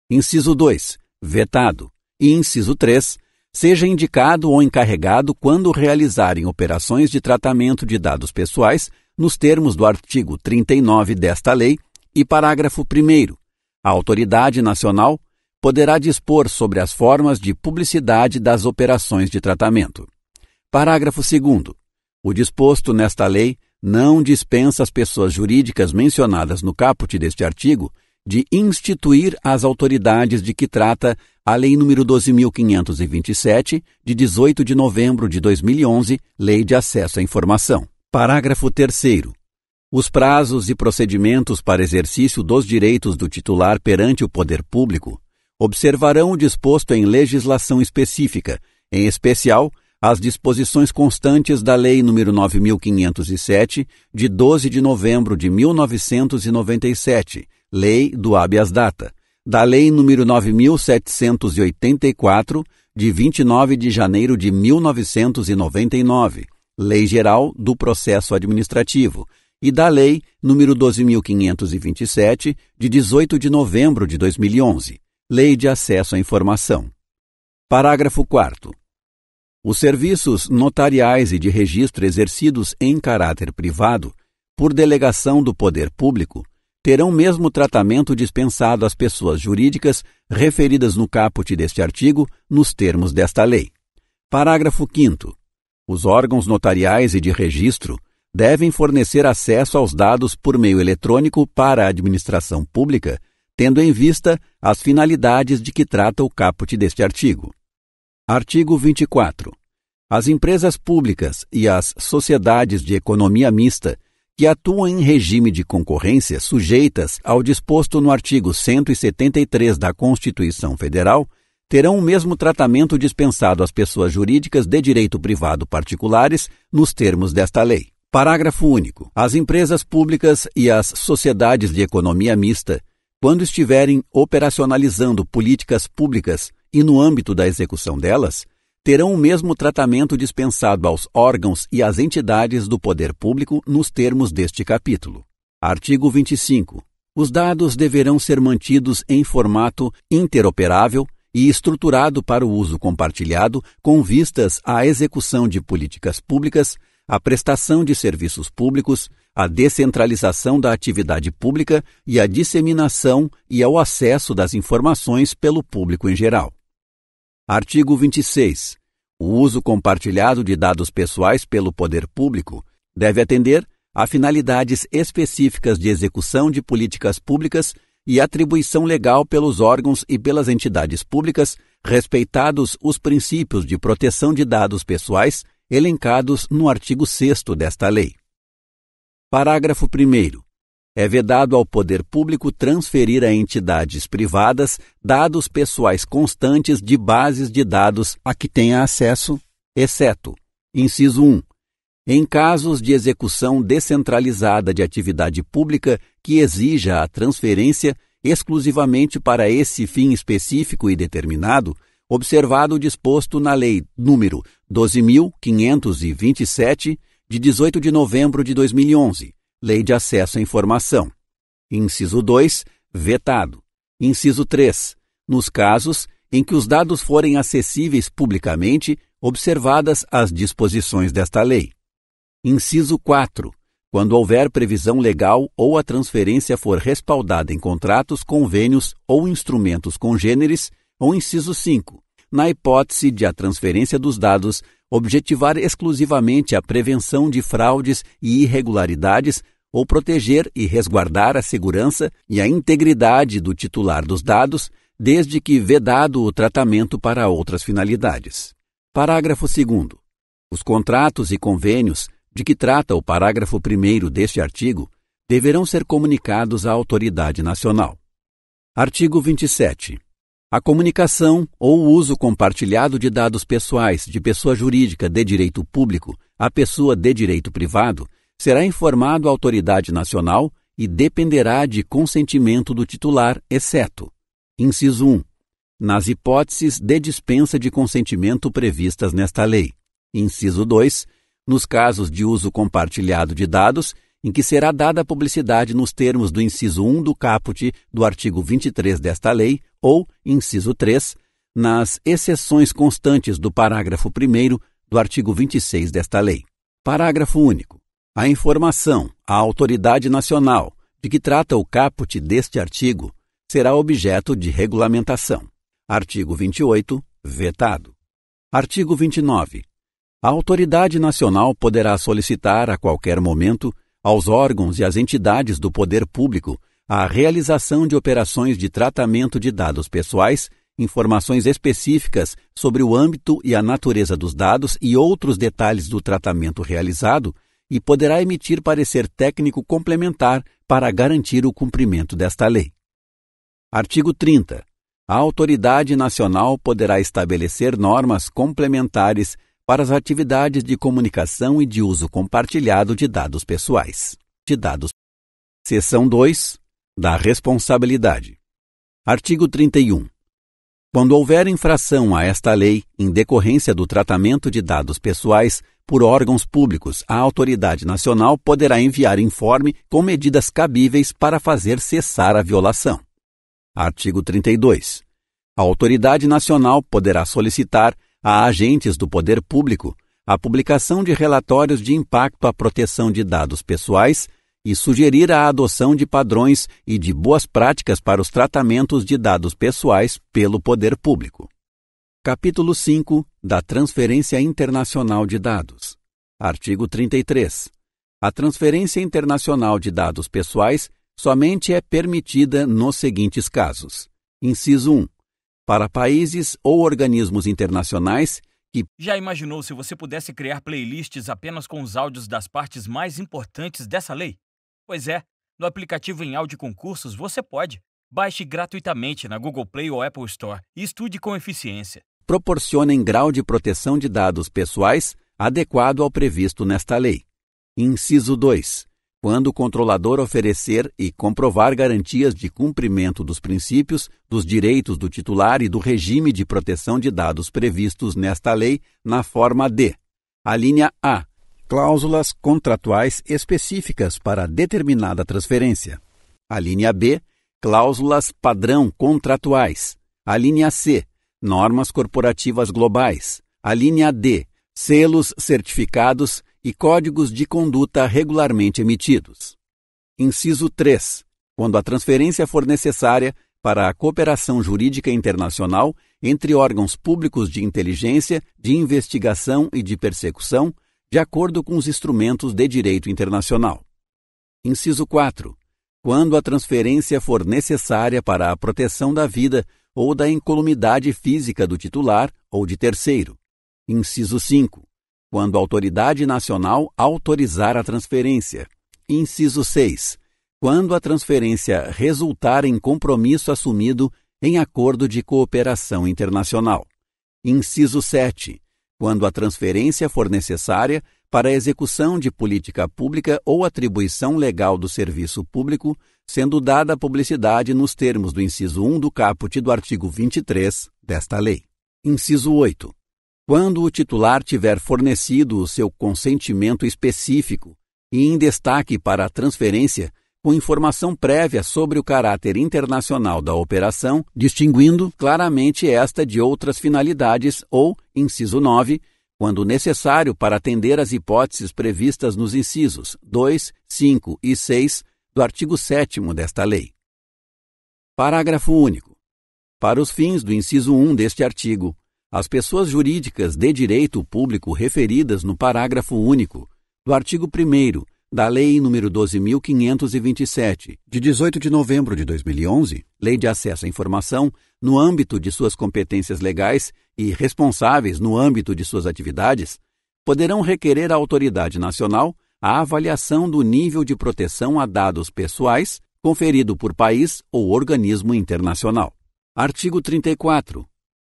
Inciso 2. Vetado. E inciso 3. Seja indicado ou encarregado quando realizarem operações de tratamento de dados pessoais nos termos do artigo 39 desta lei e parágrafo 1º. A autoridade nacional poderá dispor sobre as formas de publicidade das operações de tratamento. Parágrafo 2º. O disposto nesta lei não dispensa as pessoas jurídicas mencionadas no caput deste artigo de instituir as autoridades de que trata a Lei nº 12.527, de 18 de novembro de 2011, Lei de Acesso à Informação. Parágrafo 3º. Os prazos e procedimentos para exercício dos direitos do titular perante o poder público observarão o disposto em legislação específica, em especial as disposições constantes da Lei nº 9.507, de 12 de novembro de 1997, Lei do Habeas Data, da Lei nº 9.784, de 29 de janeiro de 1999, Lei Geral do Processo Administrativo, e da Lei nº 12.527, de 18 de novembro de 2011, Lei de Acesso à Informação. Parágrafo 4º. Os serviços notariais e de registro exercidos em caráter privado, por delegação do poder público, terão mesmo tratamento dispensado às pessoas jurídicas referidas no caput deste artigo, nos termos desta lei. Parágrafo 5º. Os órgãos notariais e de registro devem fornecer acesso aos dados por meio eletrônico para a administração pública, tendo em vista as finalidades de que trata o caput deste artigo. Artigo 24. As empresas públicas e as sociedades de economia mista que atuam em regime de concorrência sujeitas ao disposto no artigo 173 da Constituição Federal terão o mesmo tratamento dispensado às pessoas jurídicas de direito privado particulares nos termos desta lei. Parágrafo único. As empresas públicas e as sociedades de economia mista, quando estiverem operacionalizando políticas públicas e no âmbito da execução delas, terão o mesmo tratamento dispensado aos órgãos e às entidades do poder público nos termos deste capítulo. Artigo 25. Os dados deverão ser mantidos em formato interoperável e estruturado para o uso compartilhado com vistas à execução de políticas públicas, à prestação de serviços públicos, à descentralização da atividade pública e à disseminação e ao acesso das informações pelo público em geral. Artigo 26. O uso compartilhado de dados pessoais pelo poder público deve atender a finalidades específicas de execução de políticas públicas e atribuição legal pelos órgãos e pelas entidades públicas, respeitados os princípios de proteção de dados pessoais elencados no artigo 6º desta lei. Parágrafo 1º. É vedado ao poder público transferir a entidades privadas dados pessoais constantes de bases de dados a que tenha acesso, exceto: inciso 1. Em casos de execução descentralizada de atividade pública que exija a transferência exclusivamente para esse fim específico e determinado, observado o disposto na Lei nº 12.527, de 18 de novembro de 2011, Lei de Acesso à Informação. Inciso 2, vetado. Inciso 3, nos casos em que os dados forem acessíveis publicamente observadas as disposições desta lei. Inciso 4. Quando houver previsão legal ou a transferência for respaldada em contratos, convênios ou instrumentos congêneres, ou inciso 5. Na hipótese de a transferência dos dados objetivar exclusivamente a prevenção de fraudes e irregularidades ou proteger e resguardar a segurança e a integridade do titular dos dados, desde que vedado o tratamento para outras finalidades. Parágrafo 2º. Os contratos e convênios de que trata o parágrafo 1º deste artigo deverão ser comunicados à autoridade nacional. Artigo 27. A comunicação ou uso compartilhado de dados pessoais de pessoa jurídica de direito público a pessoa de direito privado será informado à autoridade nacional e dependerá de consentimento do titular, exceto: inciso 1. Nas hipóteses de dispensa de consentimento previstas nesta lei. Inciso 2. Nos casos de uso compartilhado de dados, em que será dada publicidade nos termos do inciso 1 do caput do artigo 23 desta lei, ou, inciso 3, nas exceções constantes do parágrafo 1º do artigo 26 desta lei. Parágrafo único. A informação à autoridade nacional de que trata o caput deste artigo será objeto de regulamentação. Artigo 28, vetado. Artigo 29. A autoridade nacional poderá solicitar a qualquer momento aos órgãos e às entidades do poder público a realização de operações de tratamento de dados pessoais, informações específicas sobre o âmbito e a natureza dos dados e outros detalhes do tratamento realizado, e poderá emitir parecer técnico complementar para garantir o cumprimento desta lei. Artigo 30. A autoridade nacional poderá estabelecer normas complementares para as atividades de comunicação e de uso compartilhado de dados pessoais. Seção 2. Da responsabilidade. Artigo 31. Quando houver infração a esta lei em decorrência do tratamento de dados pessoais por órgãos públicos, a autoridade nacional poderá enviar informe com medidas cabíveis para fazer cessar a violação. Artigo 32. A autoridade nacional poderá solicitar a agentes do poder público a publicação de relatórios de impacto à proteção de dados pessoais e sugerir a adoção de padrões e de boas práticas para os tratamentos de dados pessoais pelo poder público. Capítulo 5 da Transferência Internacional de Dados. Artigo 33. A transferência internacional de dados pessoais somente é permitida nos seguintes casos. Inciso 1. Para países ou organismos internacionais que... Já imaginou se você pudesse criar playlists apenas com os áudios das partes mais importantes dessa lei? Pois é, no aplicativo em áudio concursos você pode. Baixe gratuitamente na Google Play ou Apple Store e estude com eficiência. Proporcionem grau de proteção de dados pessoais adequado ao previsto nesta lei. Inciso 2. Quando o controlador oferecer e comprovar garantias de cumprimento dos princípios, dos direitos do titular e do regime de proteção de dados previstos nesta lei na forma de: alínea A. Cláusulas contratuais específicas para determinada transferência. Alínea B. Cláusulas padrão contratuais. Alínea C. Normas corporativas globais. Alínea D. Selos certificados e códigos de conduta regularmente emitidos. Inciso 3. Quando a transferência for necessária para a cooperação jurídica internacional entre órgãos públicos de inteligência, de investigação e de persecução, de acordo com os instrumentos de direito internacional. Inciso 4. Quando a transferência for necessária para a proteção da vida ou da incolumidade física do titular ou de terceiro. Inciso 5. Quando a autoridade nacional autorizar a transferência. Inciso 6. Quando a transferência resultar em compromisso assumido em acordo de cooperação internacional. Inciso 7. Quando a transferência for necessária para a execução de política pública ou atribuição legal do serviço público, sendo dada publicidade nos termos do inciso 1 do caput do artigo 23 desta lei. Inciso 8. Quando o titular tiver fornecido o seu consentimento específico e em destaque para a transferência, com informação prévia sobre o caráter internacional da operação, distinguindo claramente esta de outras finalidades ou, inciso 9, quando necessário para atender às hipóteses previstas nos incisos 2, 5 e 6 do artigo 7º desta lei. Parágrafo único. Para os fins do inciso 1 deste artigo, as pessoas jurídicas de direito público referidas no parágrafo único do artigo 1º da Lei nº 12.527, de 18 de novembro de 2011, Lei de Acesso à Informação, no âmbito de suas competências legais e responsáveis no âmbito de suas atividades, poderão requerer à autoridade nacional a avaliação do nível de proteção a dados pessoais conferido por país ou organismo internacional. Artigo 34.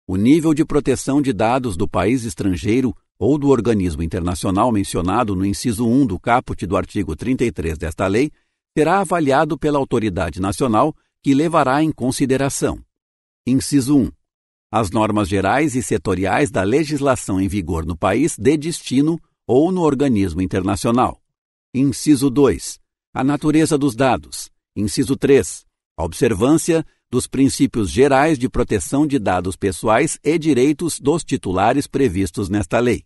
O nível de proteção de dados do país estrangeiro ou do organismo internacional mencionado no inciso 1 do caput do artigo 33 desta lei será avaliado pela autoridade nacional que levará em consideração: inciso 1. As normas gerais e setoriais da legislação em vigor no país de destino ou no organismo internacional. Inciso 2. A natureza dos dados. Inciso 3. A observância dos princípios gerais de proteção de dados pessoais e direitos dos titulares previstos nesta lei.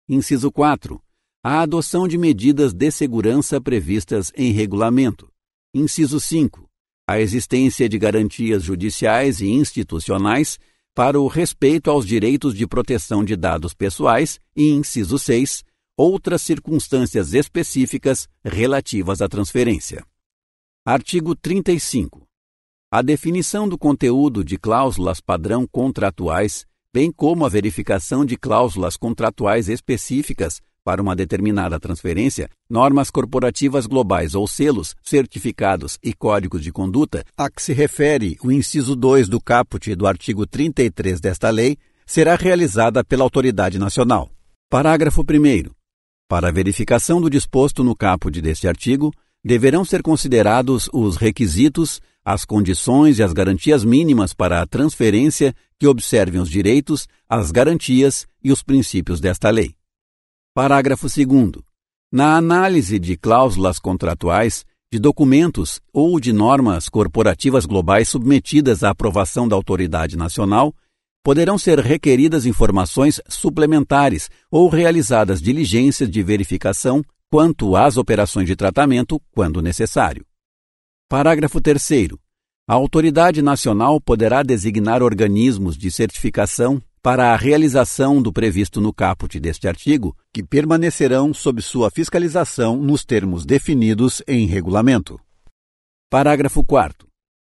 Inciso 4. A adoção de medidas de segurança previstas em regulamento. Inciso 5. A existência de garantias judiciais e institucionais para o respeito aos direitos de proteção de dados pessoais e, inciso 6, outras circunstâncias específicas relativas à transferência. Artigo 35. A definição do conteúdo de cláusulas padrão contratuais, bem como a verificação de cláusulas contratuais específicas para uma determinada transferência, normas corporativas globais ou selos, certificados e códigos de conduta, a que se refere o inciso 2 do caput do artigo 33 desta lei, será realizada pela autoridade nacional. Parágrafo 1º. Para a verificação do disposto no caput deste artigo, deverão ser considerados os requisitos, as condições e as garantias mínimas para a transferência que observem os direitos, as garantias e os princípios desta lei. Parágrafo 2º. Na análise de cláusulas contratuais, de documentos ou de normas corporativas globais submetidas à aprovação da autoridade nacional, poderão ser requeridas informações suplementares ou realizadas diligências de verificação quanto às operações de tratamento, quando necessário. Parágrafo 3º. A autoridade nacional poderá designar organismos de certificação para a realização do previsto no caput deste artigo, que permanecerão sob sua fiscalização nos termos definidos em regulamento. Parágrafo 4º.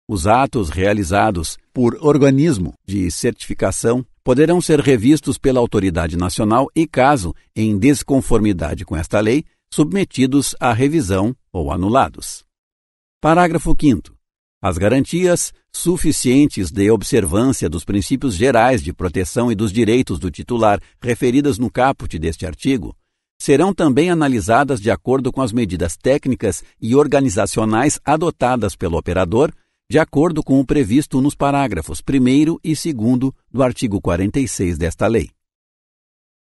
Os atos realizados por organismo de certificação poderão ser revistos pela autoridade nacional e, caso em desconformidade com esta lei, submetidos à revisão ou anulados. Parágrafo 5º. As garantias suficientes de observância dos princípios gerais de proteção e dos direitos do titular referidas no caput deste artigo serão também analisadas de acordo com as medidas técnicas e organizacionais adotadas pelo operador, de acordo com o previsto nos parágrafos 1º e 2º do artigo 46 desta lei.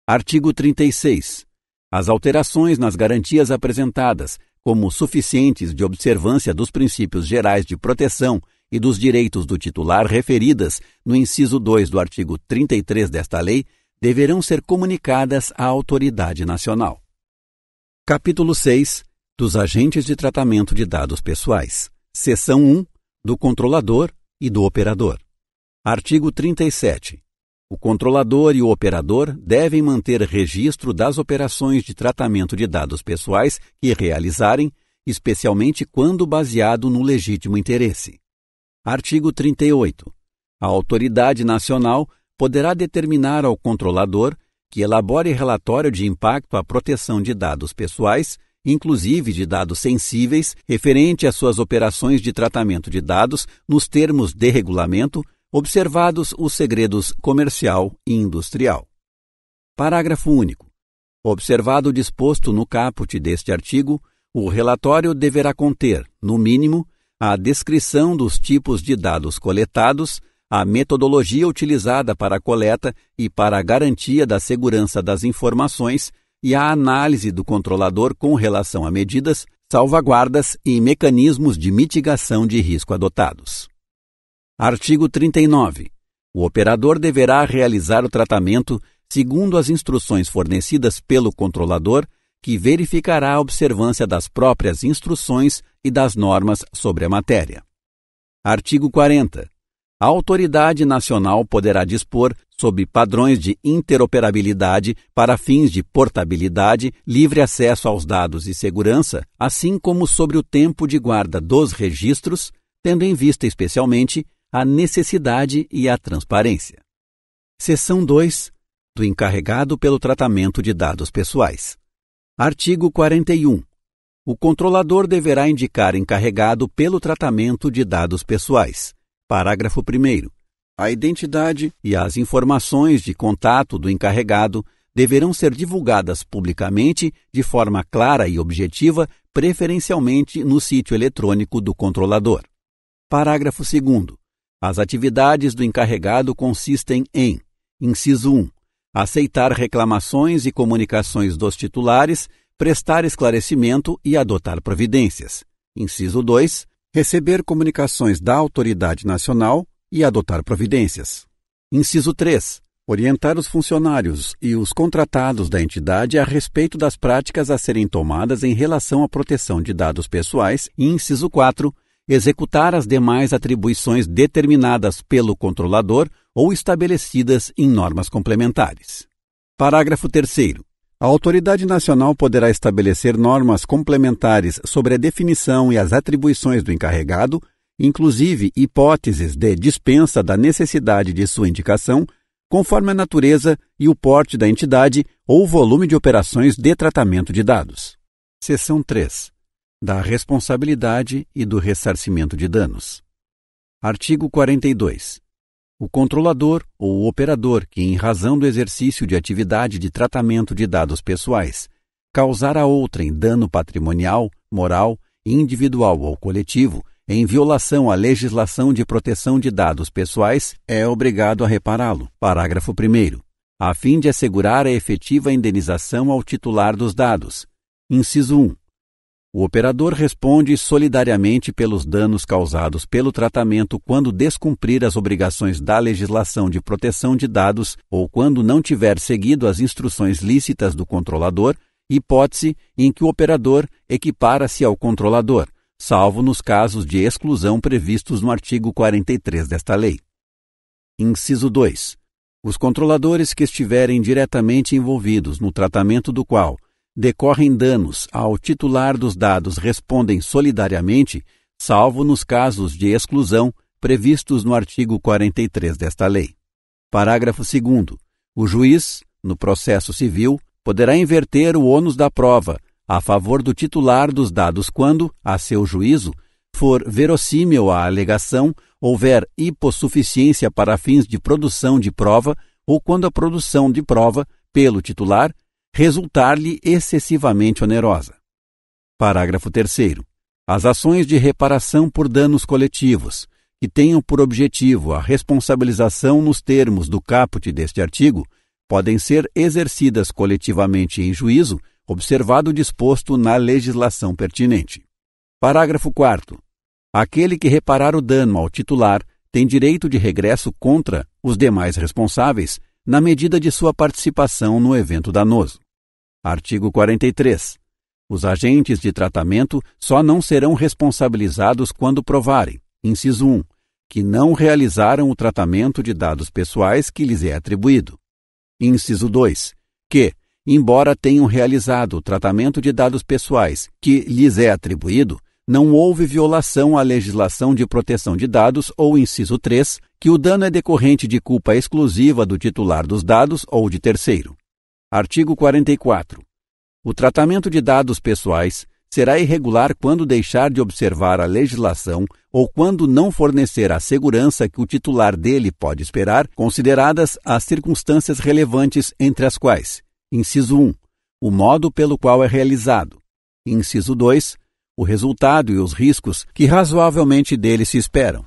Artigo 36. As alterações nas garantias apresentadas como suficientes de observância dos princípios gerais de proteção e dos direitos do titular referidas no inciso 2 do artigo 33 desta lei, deverão ser comunicadas à autoridade nacional. Capítulo 6. Dos agentes de tratamento de dados pessoais. Seção 1. Do controlador e do operador. Artigo 37. O controlador e o operador devem manter registro das operações de tratamento de dados pessoais que realizarem, especialmente quando baseado no legítimo interesse. Artigo 38. A autoridade nacional poderá determinar ao controlador que elabore relatório de impacto à proteção de dados pessoais, inclusive de dados sensíveis, referente às suas operações de tratamento de dados nos termos de regulamento, observados os segredos comercial e industrial. Parágrafo único. Observado o disposto no caput deste artigo, o relatório deverá conter, no mínimo, a descrição dos tipos de dados coletados, a metodologia utilizada para a coleta e para a garantia da segurança das informações e a análise do controlador com relação a medidas, salvaguardas e mecanismos de mitigação de risco adotados. Artigo 39. O operador deverá realizar o tratamento segundo as instruções fornecidas pelo controlador, que verificará a observância das próprias instruções e das normas sobre a matéria. Artigo 40. A autoridade nacional poderá dispor sob padrões de interoperabilidade para fins de portabilidade, livre acesso aos dados e segurança, assim como sobre o tempo de guarda dos registros, tendo em vista especialmente a necessidade e a transparência. Seção 2. Do encarregado pelo tratamento de dados pessoais. Artigo 41. O controlador deverá indicar encarregado pelo tratamento de dados pessoais. Parágrafo 1º. A identidade e as informações de contato do encarregado deverão ser divulgadas publicamente de forma clara e objetiva, preferencialmente no sítio eletrônico do controlador. Parágrafo 2º. As atividades do encarregado consistem em: inciso 1. Aceitar reclamações e comunicações dos titulares, prestar esclarecimento e adotar providências. Inciso 2. Receber comunicações da autoridade nacional e adotar providências. Inciso 3. Orientar os funcionários e os contratados da entidade a respeito das práticas a serem tomadas em relação à proteção de dados pessoais. E inciso 4. Executar as demais atribuições determinadas pelo controlador ou estabelecidas em normas complementares. Parágrafo 3º. A autoridade nacional poderá estabelecer normas complementares sobre a definição e as atribuições do encarregado, inclusive hipóteses de dispensa da necessidade de sua indicação, conforme a natureza e o porte da entidade ou volume de operações de tratamento de dados. Seção 3. Da responsabilidade e do ressarcimento de danos. Artigo 42. O controlador ou o operador que, em razão do exercício de atividade de tratamento de dados pessoais, causar a outrem dano patrimonial, moral, individual ou coletivo, em violação à legislação de proteção de dados pessoais, é obrigado a repará-lo. Parágrafo 1º. A fim de assegurar a efetiva indenização ao titular dos dados. Inciso 1. O operador responde solidariamente pelos danos causados pelo tratamento quando descumprir as obrigações da legislação de proteção de dados ou quando não tiver seguido as instruções lícitas do controlador, hipótese em que o operador equipara-se ao controlador, salvo nos casos de exclusão previstos no artigo 43 desta lei. Inciso 2. Os controladores que estiverem diretamente envolvidos no tratamento do qual decorrem danos ao titular dos dados respondem solidariamente, salvo nos casos de exclusão previstos no artigo 43 desta lei. Parágrafo 2º. O juiz, no processo civil, poderá inverter o ônus da prova a favor do titular dos dados quando, a seu juízo, for verossímil a alegação, houver hipossuficiência para fins de produção de prova ou quando a produção de prova, pelo titular, resultar-lhe excessivamente onerosa. Parágrafo 3º. As ações de reparação por danos coletivos, que tenham por objetivo a responsabilização nos termos do caput deste artigo, podem ser exercidas coletivamente em juízo, observado o disposto na legislação pertinente. Parágrafo 4º. Aquele que reparar o dano ao titular tem direito de regresso contra os demais responsáveis, na medida de sua participação no evento danoso. Artigo 43. Os agentes de tratamento só não serão responsabilizados quando provarem, inciso 1, que não realizaram o tratamento de dados pessoais que lhes é atribuído. Inciso 2, que, embora tenham realizado o tratamento de dados pessoais que lhes é atribuído, não houve violação à legislação de proteção de dados, ou inciso 3, que o dano é decorrente de culpa exclusiva do titular dos dados ou de terceiro. Artigo 44. O tratamento de dados pessoais será irregular quando deixar de observar a legislação ou quando não fornecer a segurança que o titular dele pode esperar, consideradas as circunstâncias relevantes entre as quais: inciso 1, o modo pelo qual é realizado; inciso 2, o resultado e os riscos que razoavelmente dele se esperam;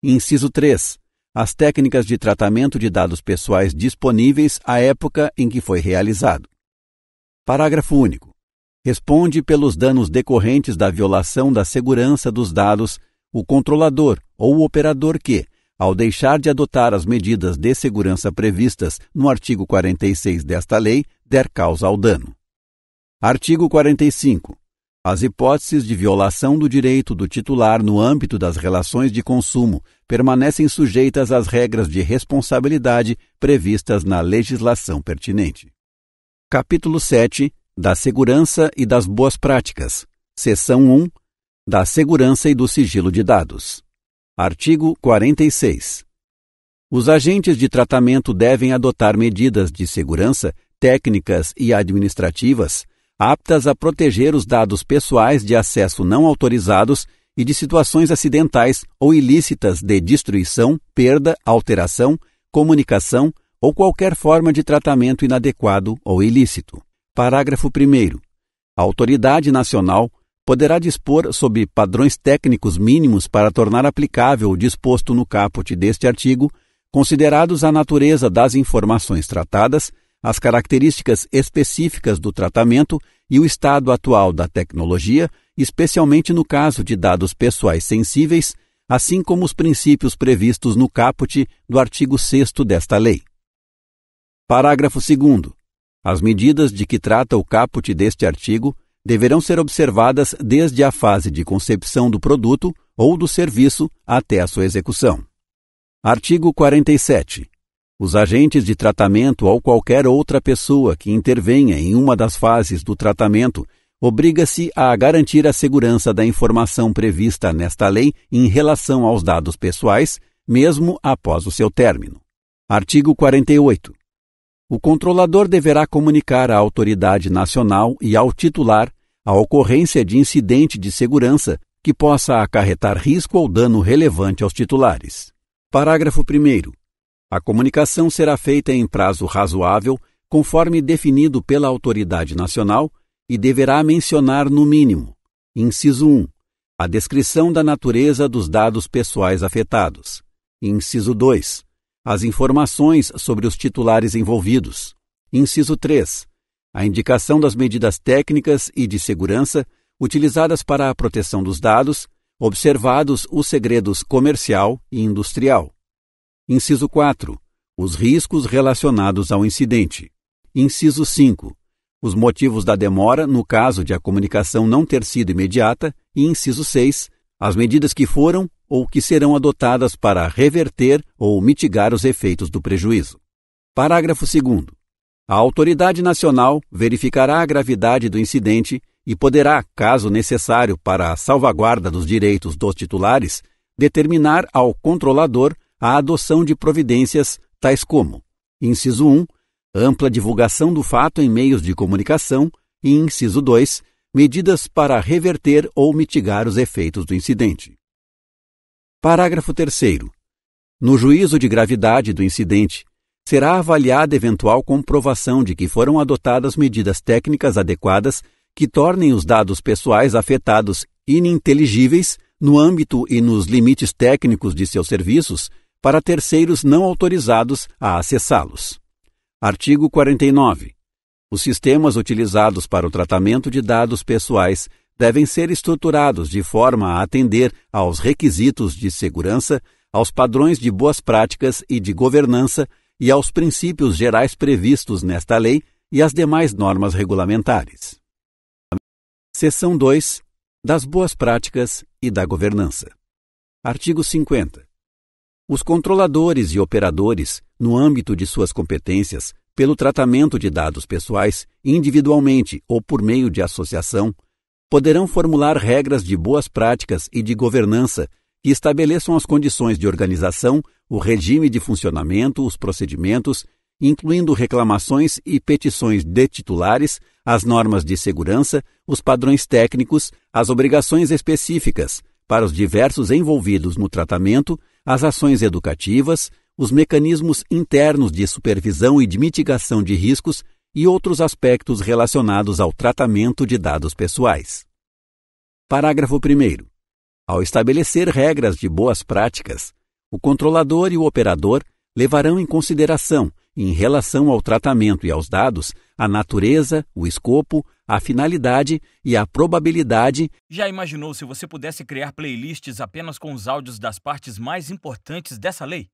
inciso 3, as técnicas de tratamento de dados pessoais disponíveis à época em que foi realizado. Parágrafo único. responde pelos danos decorrentes da violação da segurança dos dados o controlador ou o operador que, ao deixar de adotar as medidas de segurança previstas no artigo 46 desta lei, der causa ao dano. Artigo 45. As hipóteses de violação do direito do titular no âmbito das relações de consumo permanecem sujeitas às regras de responsabilidade previstas na legislação pertinente. Capítulo 7. Da segurança e das boas práticas. Seção 1. Da segurança e do sigilo de dados. Artigo 46. Os agentes de tratamento devem adotar medidas de segurança, técnicas e administrativas aptas a proteger os dados pessoais de acesso não autorizados e de situações acidentais ou ilícitas de destruição, perda, alteração, comunicação ou qualquer forma de tratamento inadequado ou ilícito. Parágrafo 1º. A autoridade nacional poderá dispor sob padrões técnicos mínimos para tornar aplicável o disposto no caput deste artigo, considerados a natureza das informações tratadas, as características específicas do tratamento e o estado atual da tecnologia, especialmente no caso de dados pessoais sensíveis, assim como os princípios previstos no caput do artigo 6º desta lei. Parágrafo 2º. As medidas de que trata o caput deste artigo deverão ser observadas desde a fase de concepção do produto ou do serviço até a sua execução. Artigo 47. Os agentes de tratamento ou qualquer outra pessoa que intervenha em uma das fases do tratamento obriga-se a garantir a segurança da informação prevista nesta lei em relação aos dados pessoais, mesmo após o seu término. Artigo 48. O controlador deverá comunicar à autoridade nacional e ao titular a ocorrência de incidente de segurança que possa acarretar risco ou dano relevante aos titulares. Parágrafo 1º. A comunicação será feita em prazo razoável, conforme definido pela autoridade nacional, e deverá mencionar, no mínimo, inciso 1, a descrição da natureza dos dados pessoais afetados. Inciso 2, as informações sobre os titulares envolvidos. Inciso 3, a indicação das medidas técnicas e de segurança utilizadas para a proteção dos dados, observados os segredos comercial e industrial. Inciso 4. Os riscos relacionados ao incidente. Inciso 5. Os motivos da demora no caso de a comunicação não ter sido imediata. E inciso 6. As medidas que foram ou que serão adotadas para reverter ou mitigar os efeitos do prejuízo. Parágrafo 2º. A autoridade nacional verificará a gravidade do incidente e poderá, caso necessário para a salvaguarda dos direitos dos titulares, determinar ao controlador a adoção de providências tais como: inciso 1, ampla divulgação do fato em meios de comunicação e inciso 2, medidas para reverter ou mitigar os efeitos do incidente. Parágrafo 3º. No juízo de gravidade do incidente, será avaliada eventual comprovação de que foram adotadas medidas técnicas adequadas que tornem os dados pessoais afetados ininteligíveis no âmbito e nos limites técnicos de seus serviços para terceiros não autorizados a acessá-los. Artigo 49. Os sistemas utilizados para o tratamento de dados pessoais devem ser estruturados de forma a atender aos requisitos de segurança, aos padrões de boas práticas e de governança e aos princípios gerais previstos nesta lei e às demais normas regulamentares. Seção 2. Das boas práticas e da governança. Artigo 50. Os controladores e operadores, no âmbito de suas competências, pelo tratamento de dados pessoais, individualmente ou por meio de associação, poderão formular regras de boas práticas e de governança que estabeleçam as condições de organização, o regime de funcionamento, os procedimentos, incluindo reclamações e petições de titulares, as normas de segurança, os padrões técnicos, as obrigações específicas para os diversos envolvidos no tratamento, as ações educativas, os mecanismos internos de supervisão e de mitigação de riscos e outros aspectos relacionados ao tratamento de dados pessoais. Parágrafo 1º. Ao estabelecer regras de boas práticas, o controlador e o operador levarão em consideração em relação ao tratamento e aos dados, a natureza, o escopo, a finalidade e a probabilidade. Já imaginou se você pudesse criar playlists apenas com os áudios das partes mais importantes dessa lei?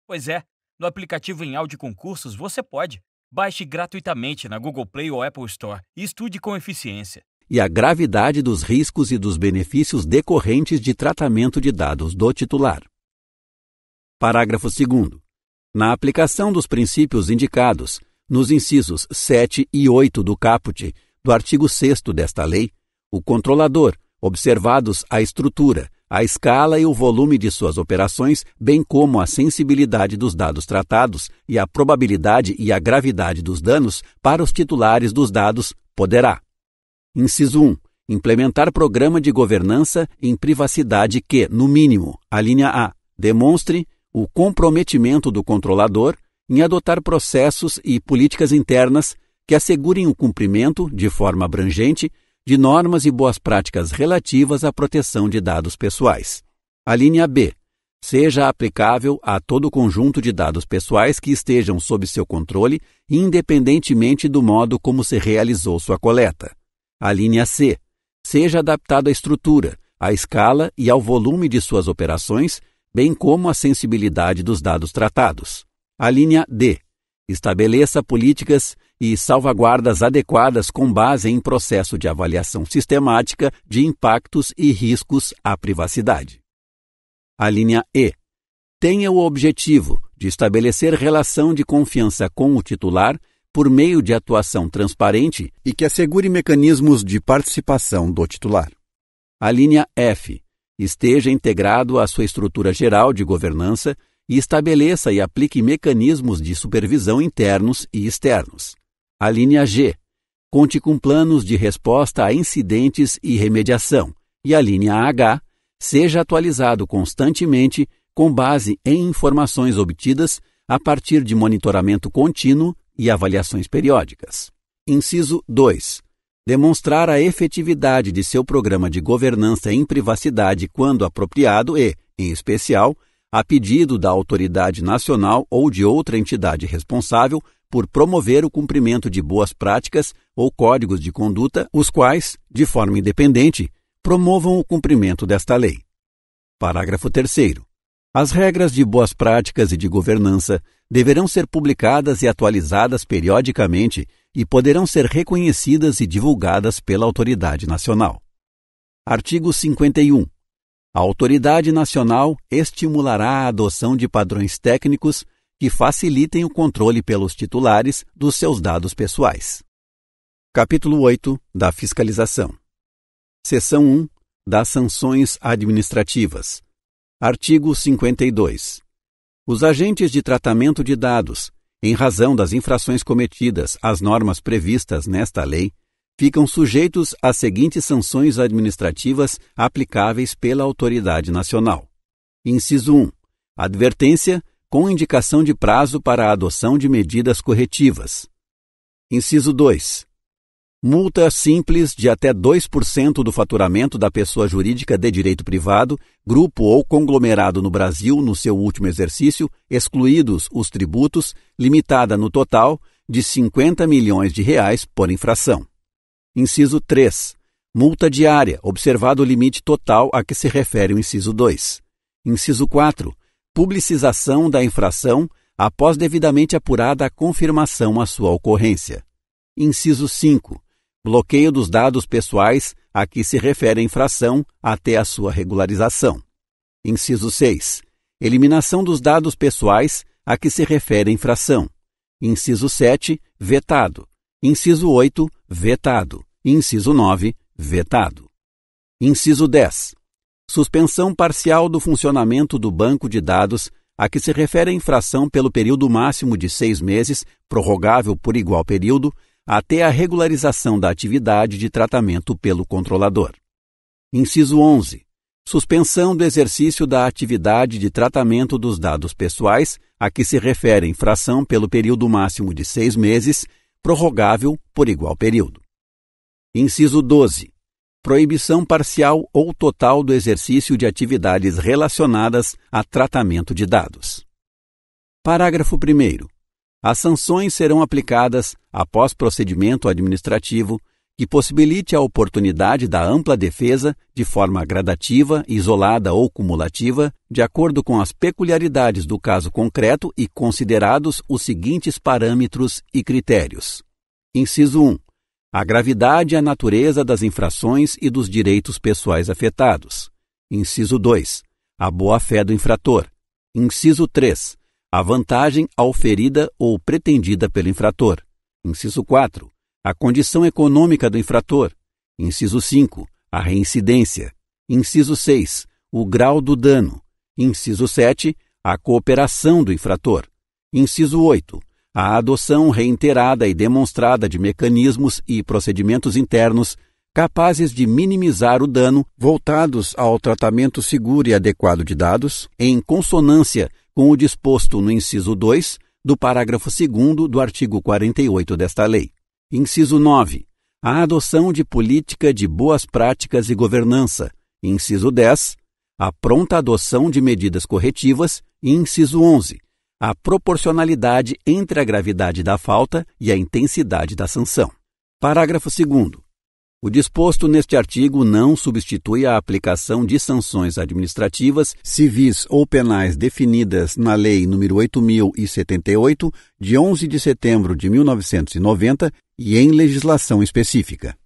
Pois é, no aplicativo em áudio concursos você pode. Baixe gratuitamente na Google Play ou Apple Store e estude com eficiência. E a gravidade dos riscos e dos benefícios decorrentes de tratamento de dados do titular. Parágrafo 2º. Na aplicação dos princípios indicados, nos incisos 7 e 8 do caput do artigo 6º desta lei, o controlador, observados a estrutura, a escala e o volume de suas operações, bem como a sensibilidade dos dados tratados e a probabilidade e a gravidade dos danos para os titulares dos dados, poderá: Inciso 1. Implementar programa de governança em privacidade que, no mínimo, a linha A, demonstre o comprometimento do controlador em adotar processos e políticas internas que assegurem o cumprimento, de forma abrangente, de normas e boas práticas relativas à proteção de dados pessoais. A linha B, seja aplicável a todo o conjunto de dados pessoais que estejam sob seu controle, independentemente do modo como se realizou sua coleta. A linha C, seja adaptado à estrutura, à escala e ao volume de suas operações, bem como à sensibilidade dos dados tratados. A linha D, estabeleça políticas e salvaguardas adequadas com base em processo de avaliação sistemática de impactos e riscos à privacidade. A linha E, tenha o objetivo de estabelecer relação de confiança com o titular por meio de atuação transparente e que assegure mecanismos de participação do titular. A linha F, esteja integrado à sua estrutura geral de governança e estabeleça e aplique mecanismos de supervisão internos e externos. A linha G, conte com planos de resposta a incidentes e remediação. E a linha H, seja atualizado constantemente com base em informações obtidas a partir de monitoramento contínuo e avaliações periódicas. Inciso 2. Demonstrar a efetividade de seu programa de governança em privacidade quando apropriado e, em especial, a pedido da autoridade nacional ou de outra entidade responsável por promover o cumprimento de boas práticas ou códigos de conduta, os quais, de forma independente, promovam o cumprimento desta lei. Parágrafo 3º. As regras de boas práticas e de governança deverão ser publicadas e atualizadas periodicamente e poderão ser reconhecidas e divulgadas pela autoridade nacional. Artigo 51. A autoridade nacional estimulará a adoção de padrões técnicos que facilitem o controle pelos titulares dos seus dados pessoais. Capítulo 8 da Fiscalização. Seção 1 das Sanções Administrativas. Artigo 52. Os agentes de tratamento de dados, em razão das infrações cometidas às normas previstas nesta lei, ficam sujeitos às seguintes sanções administrativas aplicáveis pela autoridade nacional. Inciso 1. Advertência com indicação de prazo para a adoção de medidas corretivas. Inciso 2. Multa simples de até 2% do faturamento da pessoa jurídica de direito privado, grupo ou conglomerado no Brasil no seu último exercício, excluídos os tributos, limitada no total de R$50 milhões por infração. Inciso 3. Multa diária, observado o limite total a que se refere o inciso 2. Inciso 4. Publicização da infração após devidamente apurada a confirmação à sua ocorrência. Inciso 5. Bloqueio dos dados pessoais a que se refere a infração até a sua regularização. Inciso 6. Eliminação dos dados pessoais a que se refere a infração. Inciso 7. Vetado. Inciso 8. Vetado. Inciso 9. Vetado. Inciso 10. Suspensão parcial do funcionamento do banco de dados a que se refere a infração pelo período máximo de 6 meses, prorrogável por igual período, até a regularização da atividade de tratamento pelo controlador. Inciso 11. Suspensão do exercício da atividade de tratamento dos dados pessoais a que se refere a infração pelo período máximo de 6 meses, prorrogável por igual período. Inciso 12. Proibição parcial ou total do exercício de atividades relacionadas a tratamento de dados. Parágrafo 1º. As sanções serão aplicadas após procedimento administrativo que possibilite a oportunidade da ampla defesa de forma gradativa, isolada ou cumulativa, de acordo com as peculiaridades do caso concreto e considerados os seguintes parâmetros e critérios. Inciso 1. A gravidade e a natureza das infrações e dos direitos pessoais afetados. Inciso 2. A boa-fé do infrator. Inciso 3. A vantagem auferida ou pretendida pelo infrator. Inciso 4. A condição econômica do infrator. Inciso 5. A reincidência. Inciso 6. O grau do dano. Inciso 7. A cooperação do infrator. Inciso 8. A adoção reiterada e demonstrada de mecanismos e procedimentos internos capazes de minimizar o dano voltados ao tratamento seguro e adequado de dados, em consonância com o disposto no inciso 2 do parágrafo 2º do artigo 48 desta lei. Inciso 9. A adoção de política de boas práticas e governança. Inciso 10. A pronta adoção de medidas corretivas. E inciso 11. A proporcionalidade entre a gravidade da falta e a intensidade da sanção. Parágrafo 2º. O disposto neste artigo não substitui a aplicação de sanções administrativas, civis ou penais definidas na Lei nº 8.078, de 11 de setembro de 1990 e em legislação específica.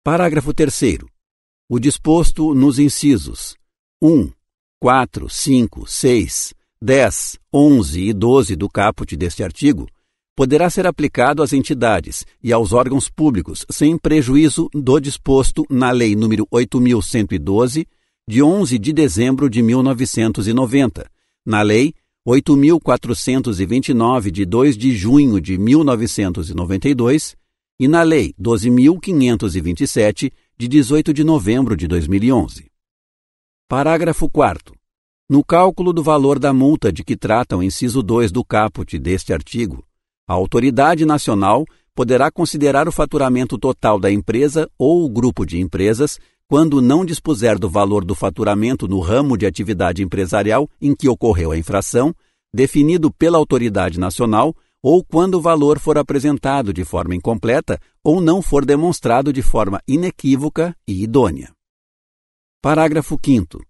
Parágrafo 3º. O disposto nos incisos 1, 4, 5, 6, 10, 11 e 12 do caput deste artigo poderá ser aplicado às entidades e aos órgãos públicos, sem prejuízo do disposto na Lei nº 8.112, de 11 de dezembro de 1990, na Lei 8.429, de 2 de junho de 1992, e na Lei 12.527, de 18 de novembro de 2011. Parágrafo 4º. No cálculo do valor da multa de que trata o inciso 2 do caput deste artigo, a autoridade nacional poderá considerar o faturamento total da empresa ou grupo de empresas quando não dispuser do valor do faturamento no ramo de atividade empresarial em que ocorreu a infração, definido pela autoridade nacional, ou quando o valor for apresentado de forma incompleta ou não for demonstrado de forma inequívoca e idônea. Parágrafo 5º.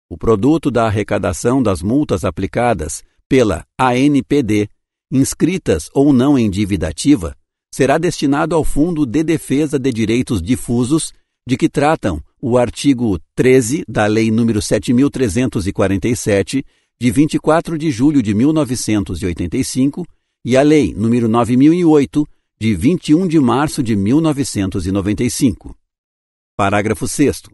O produto da arrecadação das multas aplicadas pela ANPD, inscritas ou não em dívida ativa, será destinado ao Fundo de Defesa de Direitos Difusos, de que tratam o artigo 13 da Lei nº 7.347, de 24 de julho de 1985, e a Lei nº 9.008, de 21 de março de 1995. Parágrafo 6º.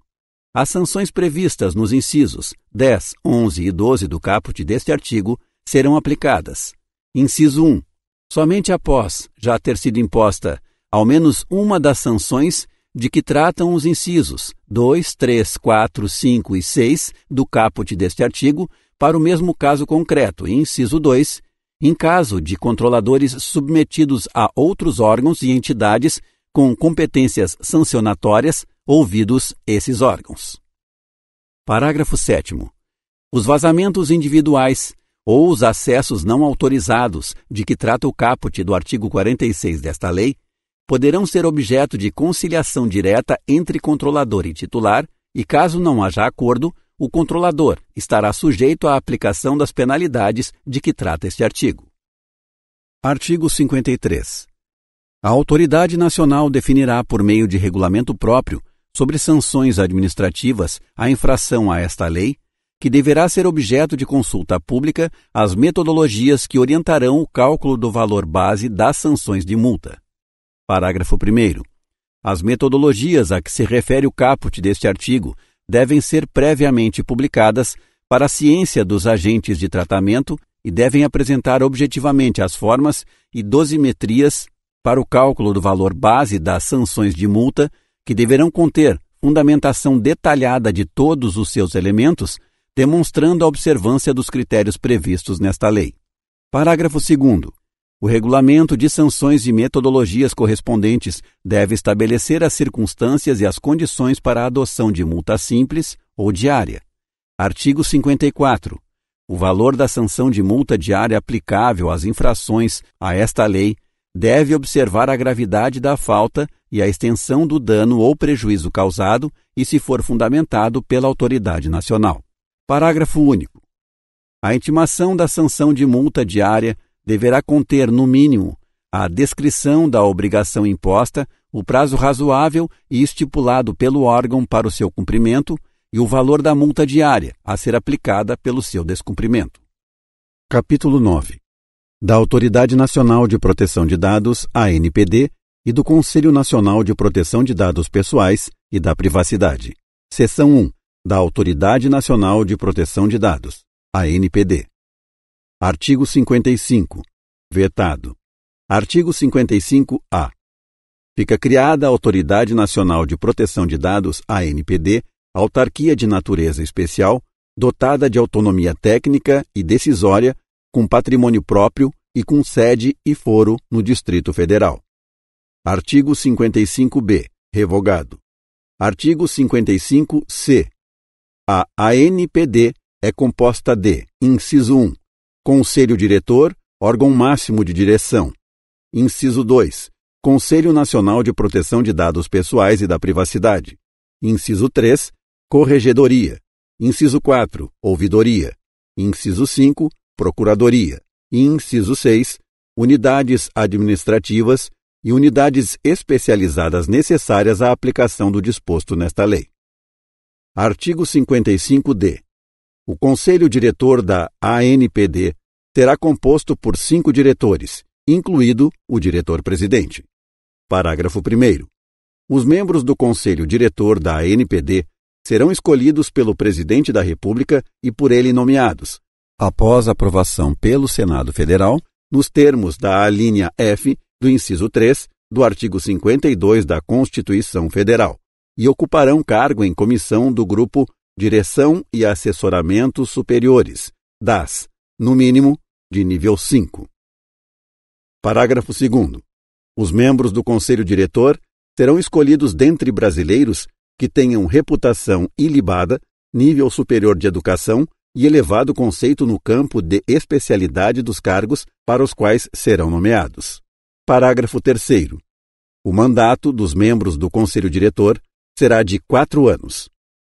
As sanções previstas nos incisos 10, 11 e 12 do caput deste artigo serão aplicadas. Inciso 1. Somente após já ter sido imposta ao menos uma das sanções de que tratam os incisos 2, 3, 4, 5 e 6 do caput deste artigo para o mesmo caso concreto, e inciso 2, em caso de controladores submetidos a outros órgãos e entidades com competências sancionatórias, ouvidos esses órgãos. Parágrafo 7º. Os vazamentos individuais ou os acessos não autorizados de que trata o caput do artigo 46 desta lei poderão ser objeto de conciliação direta entre controlador e titular e, caso não haja acordo, o controlador estará sujeito à aplicação das penalidades de que trata este artigo. Artigo 53. A autoridade nacional definirá por meio de regulamento próprio sobre sanções administrativas a infração a esta lei, que deverá ser objeto de consulta pública as metodologias que orientarão o cálculo do valor base das sanções de multa. Parágrafo 1º. As metodologias a que se refere o caput deste artigo devem ser previamente publicadas para a ciência dos agentes de tratamento e devem apresentar objetivamente as formas e dosimetrias para o cálculo do valor base das sanções de multa, que deverão conter fundamentação detalhada de todos os seus elementos, demonstrando a observância dos critérios previstos nesta lei. Parágrafo 2º. O regulamento de sanções e metodologias correspondentes deve estabelecer as circunstâncias e as condições para a adoção de multa simples ou diária. Artigo 54. o valor da sanção de multa diária aplicável às infrações a esta lei deve observar a gravidade da falta e a extensão do dano ou prejuízo causado e se for fundamentado pela autoridade nacional. Parágrafo único. A intimação da sanção de multa diária deverá conter, no mínimo, a descrição da obrigação imposta, o prazo razoável e estipulado pelo órgão para o seu cumprimento e o valor da multa diária a ser aplicada pelo seu descumprimento. Capítulo 9. Da Autoridade Nacional de Proteção de Dados, ANPD, e do Conselho Nacional de Proteção de Dados Pessoais e da Privacidade. Seção 1. Da Autoridade Nacional de Proteção de Dados, ANPD. Artigo 55. Vetado. Artigo 55-A. Fica criada a Autoridade Nacional de Proteção de Dados, ANPD, autarquia de natureza especial, dotada de autonomia técnica e decisória, com patrimônio próprio e com sede e foro no Distrito Federal. Artigo 55-B. Revogado. Artigo 55-C. A ANPD é composta de: inciso 1. Conselho Diretor, órgão máximo de direção. Inciso 2. Conselho Nacional de Proteção de Dados Pessoais e da Privacidade. Inciso 3. Corregedoria. Inciso 4. Ouvidoria. Inciso 5. Procuradoria. E inciso 6. Unidades administrativas e unidades especializadas necessárias à aplicação do disposto nesta lei. Artigo 55-D. O Conselho Diretor da ANPD será composto por 5 diretores, incluído o diretor-presidente. Parágrafo 1º. Os membros do Conselho Diretor da ANPD serão escolhidos pelo Presidente da República e por ele nomeados, após aprovação pelo Senado Federal, nos termos da alínea F do inciso 3 do artigo 52 da Constituição Federal, e ocuparão cargo em comissão do grupo Direção e Assessoramento Superiores, DAS, no mínimo, de nível 5. Parágrafo 2º. Os membros do Conselho Diretor serão escolhidos dentre brasileiros que tenham reputação ilibada, nível superior de educação e elevado conceito no campo de especialidade dos cargos para os quais serão nomeados. Parágrafo 3º. O mandato dos membros do Conselho Diretor será de 4 anos.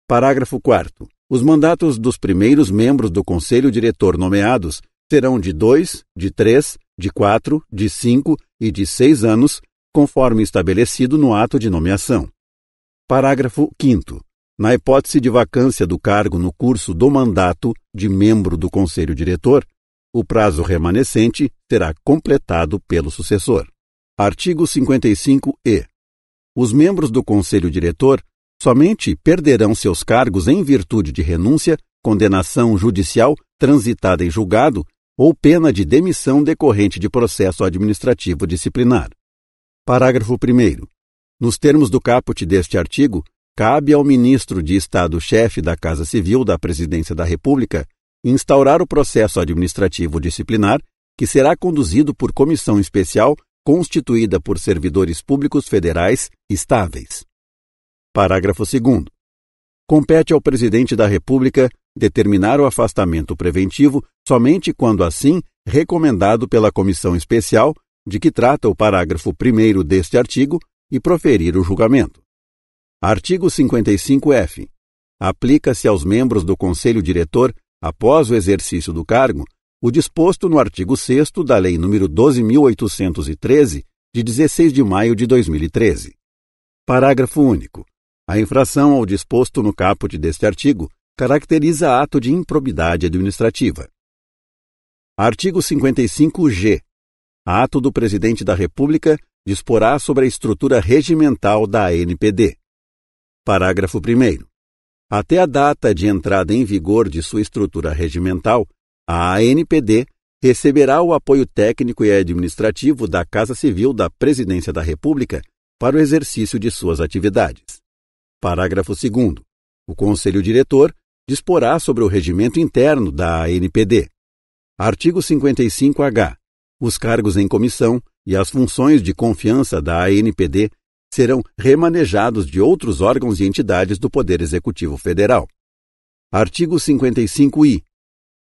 Parágrafo 4º. Os mandatos dos primeiros membros do Conselho Diretor nomeados serão de 2, de 3, de 4, de 5 e de 6 anos, conforme estabelecido no ato de nomeação. Parágrafo 5º. Na hipótese de vacância do cargo no curso do mandato de membro do Conselho Diretor, o prazo remanescente será completado pelo sucessor. Artigo 55-E. Os membros do Conselho Diretor somente perderão seus cargos em virtude de renúncia, condenação judicial transitada em julgado ou pena de demissão decorrente de processo administrativo disciplinar. Parágrafo 1º. Nos termos do caput deste artigo, cabe ao ministro de Estado-chefe da Casa Civil da Presidência da República instaurar o processo administrativo disciplinar, que será conduzido por comissão especial constituída por servidores públicos federais estáveis. Parágrafo 2º. Compete ao Presidente da República determinar o afastamento preventivo somente quando assim recomendado pela comissão especial de que trata o parágrafo 1º deste artigo e proferir o julgamento. Artigo 55-F. Aplica-se aos membros do Conselho Diretor, após o exercício do cargo, o disposto no artigo 6º da Lei nº 12.813, de 16 de maio de 2013. Parágrafo único. A infração ao disposto no caput deste artigo caracteriza ato de improbidade administrativa. Artigo 55-G. Ato do Presidente da República disporá sobre a estrutura regimental da ANPD. Parágrafo 1º. Até a data de entrada em vigor de sua estrutura regimental, a ANPD receberá o apoio técnico e administrativo da Casa Civil da Presidência da República para o exercício de suas atividades. Parágrafo 2º. O Conselho Diretor disporá sobre o regimento interno da ANPD. Artigo 55-H. Os cargos em comissão e as funções de confiança da ANPD serão remanejados de outros órgãos e entidades do Poder Executivo Federal. Artigo 55-I.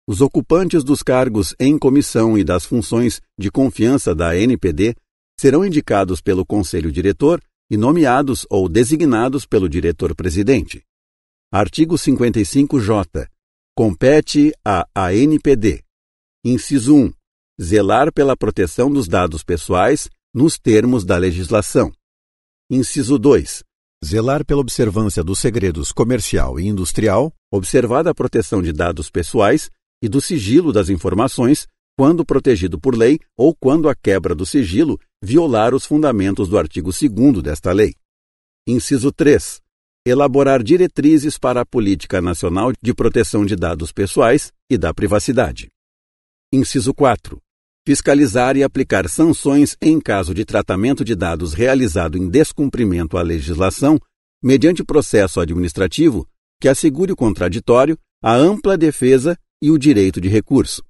Os ocupantes dos cargos em comissão e das funções de confiança da ANPD serão indicados pelo Conselho Diretor e nomeados ou designados pelo diretor-presidente. Artigo 55-J. Compete à ANPD. Inciso 1. Zelar pela proteção dos dados pessoais nos termos da legislação. Inciso 2. Zelar pela observância dos segredos comercial e industrial, observada a proteção de dados pessoais e do sigilo das informações, quando protegido por lei ou quando a quebra do sigilo violar os fundamentos do artigo 2º desta lei. Inciso 3. Elaborar diretrizes para a Política Nacional de Proteção de Dados Pessoais e da Privacidade. Inciso 4. Fiscalizar e aplicar sanções em caso de tratamento de dados realizado em descumprimento à legislação, mediante processo administrativo que assegure o contraditório, a ampla defesa e o direito de recurso.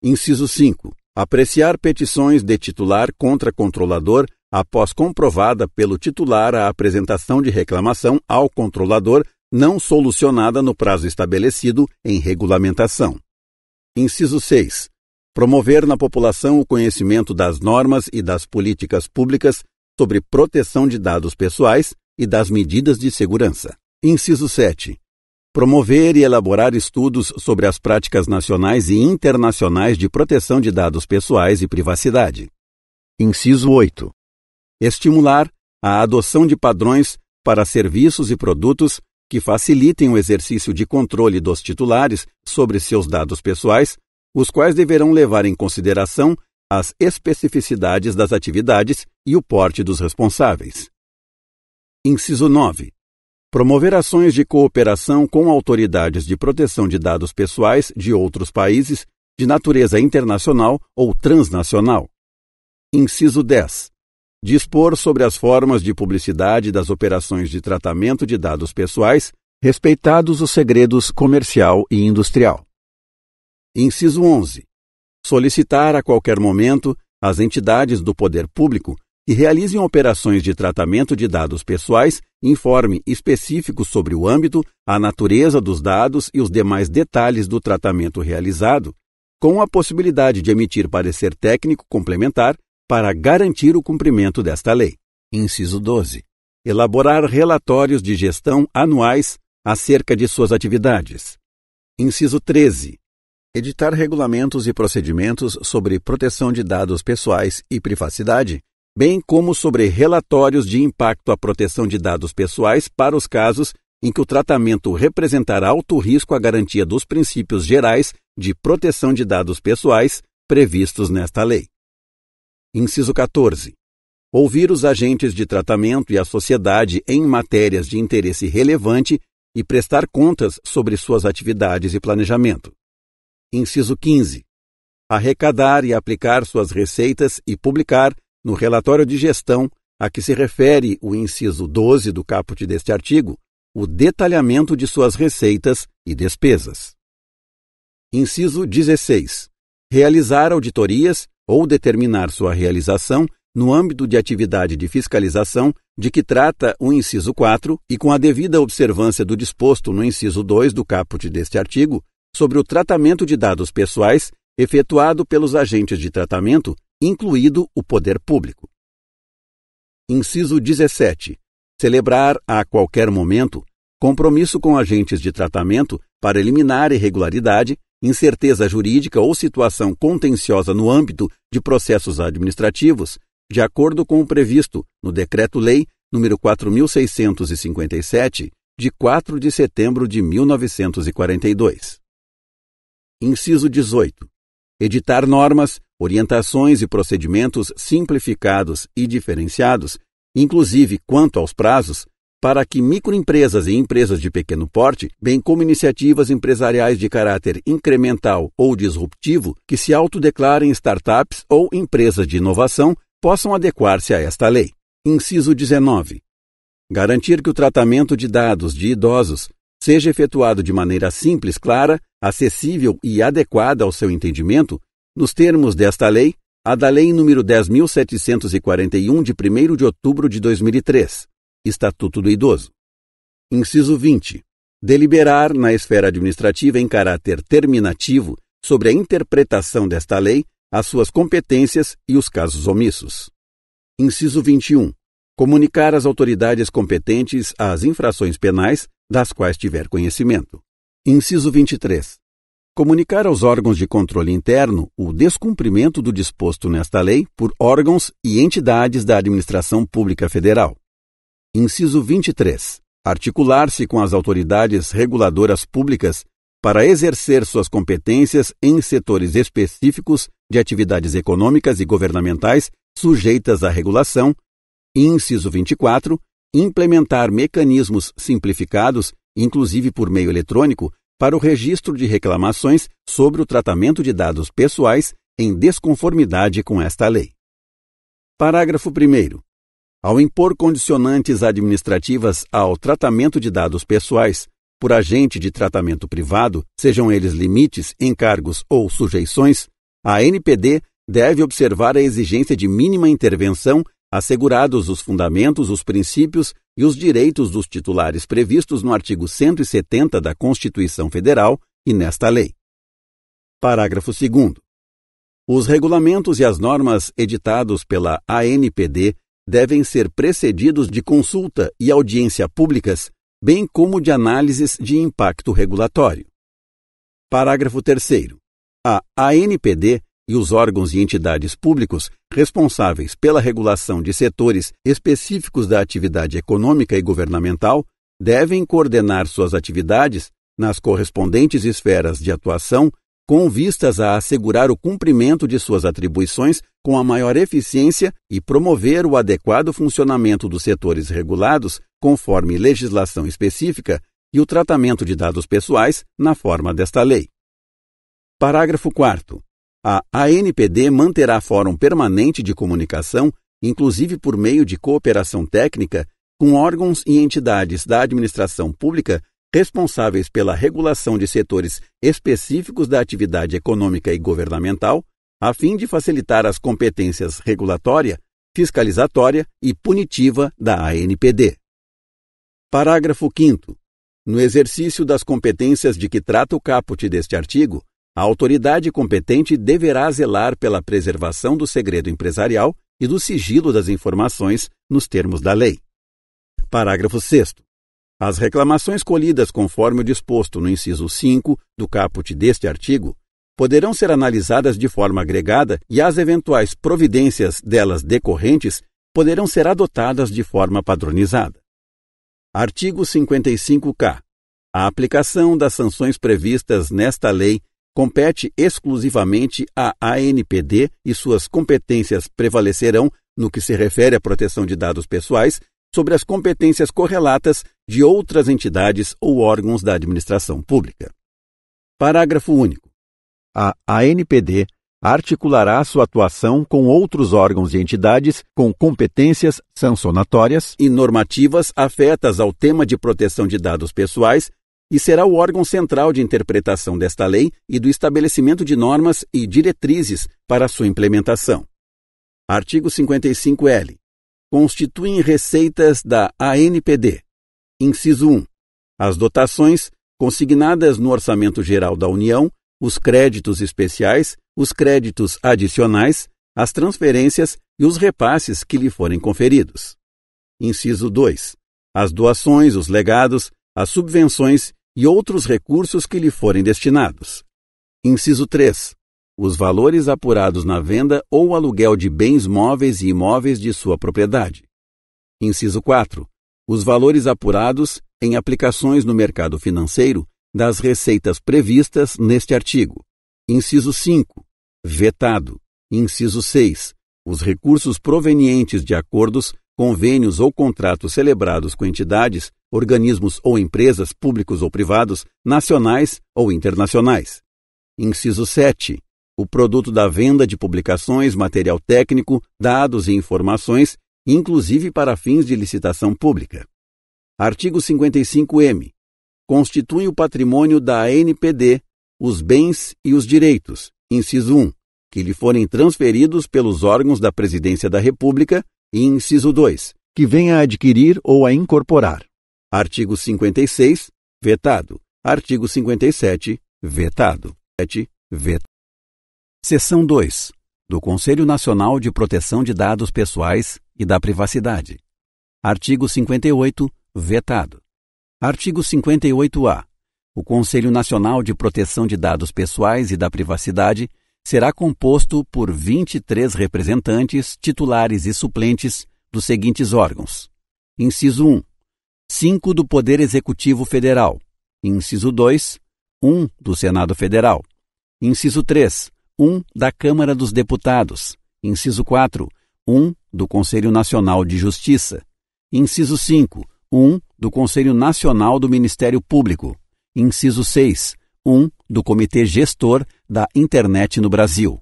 Inciso 5. Apreciar petições de titular contra controlador após comprovada pelo titular a apresentação de reclamação ao controlador não solucionada no prazo estabelecido em regulamentação. Inciso 6. Promover na população o conhecimento das normas e das políticas públicas sobre proteção de dados pessoais e das medidas de segurança. Inciso 7. Promover e elaborar estudos sobre as práticas nacionais e internacionais de proteção de dados pessoais e privacidade. Inciso 8. Estimular a adoção de padrões para serviços e produtos que facilitem o exercício de controle dos titulares sobre seus dados pessoais, os quais deverão levar em consideração as especificidades das atividades e o porte dos responsáveis. Inciso 9. Promover ações de cooperação com autoridades de proteção de dados pessoais de outros países de natureza internacional ou transnacional. Inciso 10. Dispor sobre as formas de publicidade das operações de tratamento de dados pessoais, respeitados os segredos comercial e industrial. Inciso 11. Solicitar a qualquer momento às entidades do poder público que realizem operações de tratamento de dados pessoais informe específico sobre o âmbito, a natureza dos dados e os demais detalhes do tratamento realizado, com a possibilidade de emitir parecer técnico complementar para garantir o cumprimento desta lei. Inciso 12. Elaborar relatórios de gestão anuais acerca de suas atividades. Inciso 13. Editar regulamentos e procedimentos sobre proteção de dados pessoais e privacidade, bem como sobre relatórios de impacto à proteção de dados pessoais para os casos em que o tratamento representar alto risco à garantia dos princípios gerais de proteção de dados pessoais previstos nesta lei. Inciso 14. Ouvir os agentes de tratamento e a sociedade em matérias de interesse relevante e prestar contas sobre suas atividades e planejamento. Inciso 15. Arrecadar e aplicar suas receitas e publicar, no relatório de gestão a que se refere o inciso 12 do caput deste artigo, o detalhamento de suas receitas e despesas. Inciso 16. Realizar auditorias ou determinar sua realização no âmbito de atividade de fiscalização de que trata o inciso 4 e com a devida observância do disposto no inciso 2 do caput deste artigo sobre o tratamento de dados pessoais efetuado pelos agentes de tratamento, incluído o poder público. Inciso 17. Celebrar a qualquer momento compromisso com agentes de tratamento para eliminar irregularidade, incerteza jurídica ou situação contenciosa no âmbito de processos administrativos, de acordo com o previsto no Decreto-Lei nº 4.657, de 4 de setembro de 1942. Inciso 18. Editar normas, orientações e procedimentos simplificados e diferenciados, inclusive quanto aos prazos, para que microempresas e empresas de pequeno porte, bem como iniciativas empresariais de caráter incremental ou disruptivo que se autodeclarem startups ou empresas de inovação, possam adequar-se a esta lei. Inciso 19. Garantir que o tratamento de dados de idosos seja efetuado de maneira simples, clara, acessível e adequada ao seu entendimento, nos termos desta lei, a da Lei nº 10.741, de 1º de outubro de 2003, Estatuto do Idoso. Inciso 20. Deliberar na esfera administrativa em caráter terminativo sobre a interpretação desta lei, as suas competências e os casos omissos. Inciso 21. Comunicar às autoridades competentes as infrações penais das quais tiver conhecimento. Inciso 23. Comunicar aos órgãos de controle interno o descumprimento do disposto nesta lei por órgãos e entidades da administração pública federal. Inciso 23. Articular-se com as autoridades reguladoras públicas para exercer suas competências em setores específicos de atividades econômicas e governamentais sujeitas à regulação. E, inciso 24. Implementar mecanismos simplificados, inclusive por meio eletrônico, para o registro de reclamações sobre o tratamento de dados pessoais em desconformidade com esta lei. Parágrafo 1º. Ao impor condicionantes administrativas ao tratamento de dados pessoais por agente de tratamento privado, sejam eles limites, encargos ou sujeições, a ANPD deve observar a exigência de mínima intervenção, assegurados os fundamentos, os princípios e os direitos dos titulares previstos no artigo 170 da Constituição Federal e nesta lei. Parágrafo 2º. Os regulamentos e as normas editados pela ANPD devem ser precedidos de consulta e audiência públicas, bem como de análises de impacto regulatório. Parágrafo 3º. A ANPD e os órgãos e entidades públicos responsáveis pela regulação de setores específicos da atividade econômica e governamental devem coordenar suas atividades nas correspondentes esferas de atuação com vistas a assegurar o cumprimento de suas atribuições com a maior eficiência e promover o adequado funcionamento dos setores regulados conforme legislação específica e o tratamento de dados pessoais na forma desta lei. Parágrafo 4º. A ANPD manterá fórum permanente de comunicação, inclusive por meio de cooperação técnica, com órgãos e entidades da administração pública responsáveis pela regulação de setores específicos da atividade econômica e governamental, a fim de facilitar as competências regulatória, fiscalizatória e punitiva da ANPD. Parágrafo 5º. No exercício das competências de que trata o caput deste artigo, a autoridade competente deverá zelar pela preservação do segredo empresarial e do sigilo das informações nos termos da lei. Parágrafo 6º. As reclamações colhidas conforme o disposto no inciso 5 do caput deste artigo poderão ser analisadas de forma agregada e as eventuais providências delas decorrentes poderão ser adotadas de forma padronizada. Artigo 55-K. A aplicação das sanções previstas nesta lei compete exclusivamente à ANPD e suas competências prevalecerão no que se refere à proteção de dados pessoais sobre as competências correlatas de outras entidades ou órgãos da administração pública. Parágrafo único. A ANPD articulará sua atuação com outros órgãos e entidades com competências sancionatórias e normativas afetas ao tema de proteção de dados pessoais e será o órgão central de interpretação desta lei e do estabelecimento de normas e diretrizes para sua implementação. Artigo 55-L. Constituem receitas da ANPD. Inciso 1. As dotações consignadas no Orçamento Geral da União, os créditos especiais, os créditos adicionais, as transferências e os repasses que lhe forem conferidos. Inciso 2. As doações, os legados, as subvenções e outros recursos que lhe forem destinados. Inciso 3. Os valores apurados na venda ou aluguel de bens móveis e imóveis de sua propriedade. Inciso 4. Os valores apurados em aplicações no mercado financeiro das receitas previstas neste artigo. Inciso 5. Vetado. Inciso 6. Os recursos provenientes de acordos, convênios ou contratos celebrados com entidades, organismos ou empresas públicos ou privados, nacionais ou internacionais. Inciso 7. O produto da venda de publicações, material técnico, dados e informações, inclusive para fins de licitação pública. Artigo 55-M. Constitui o patrimônio da ANPD os bens e os direitos, inciso 1, que lhe forem transferidos pelos órgãos da Presidência da República, e inciso 2, que venha a adquirir ou a incorporar. Artigo 56. Vetado. Artigo 57. Vetado. Vetado. Seção 2. Do Conselho Nacional de Proteção de Dados Pessoais e da Privacidade. Artigo 58. Vetado. Artigo 58-A. O Conselho Nacional de Proteção de Dados Pessoais e da Privacidade será composto por 23 representantes, titulares e suplentes dos seguintes órgãos. Inciso 1. 5 do Poder Executivo Federal. Inciso 2. 1 do Senado Federal. Inciso 3. 1 da Câmara dos Deputados. Inciso 4. 1 do Conselho Nacional de Justiça. Inciso 5. 1 do Conselho Nacional do Ministério Público. Inciso 6. 1 do Comitê Gestor da Internet no Brasil.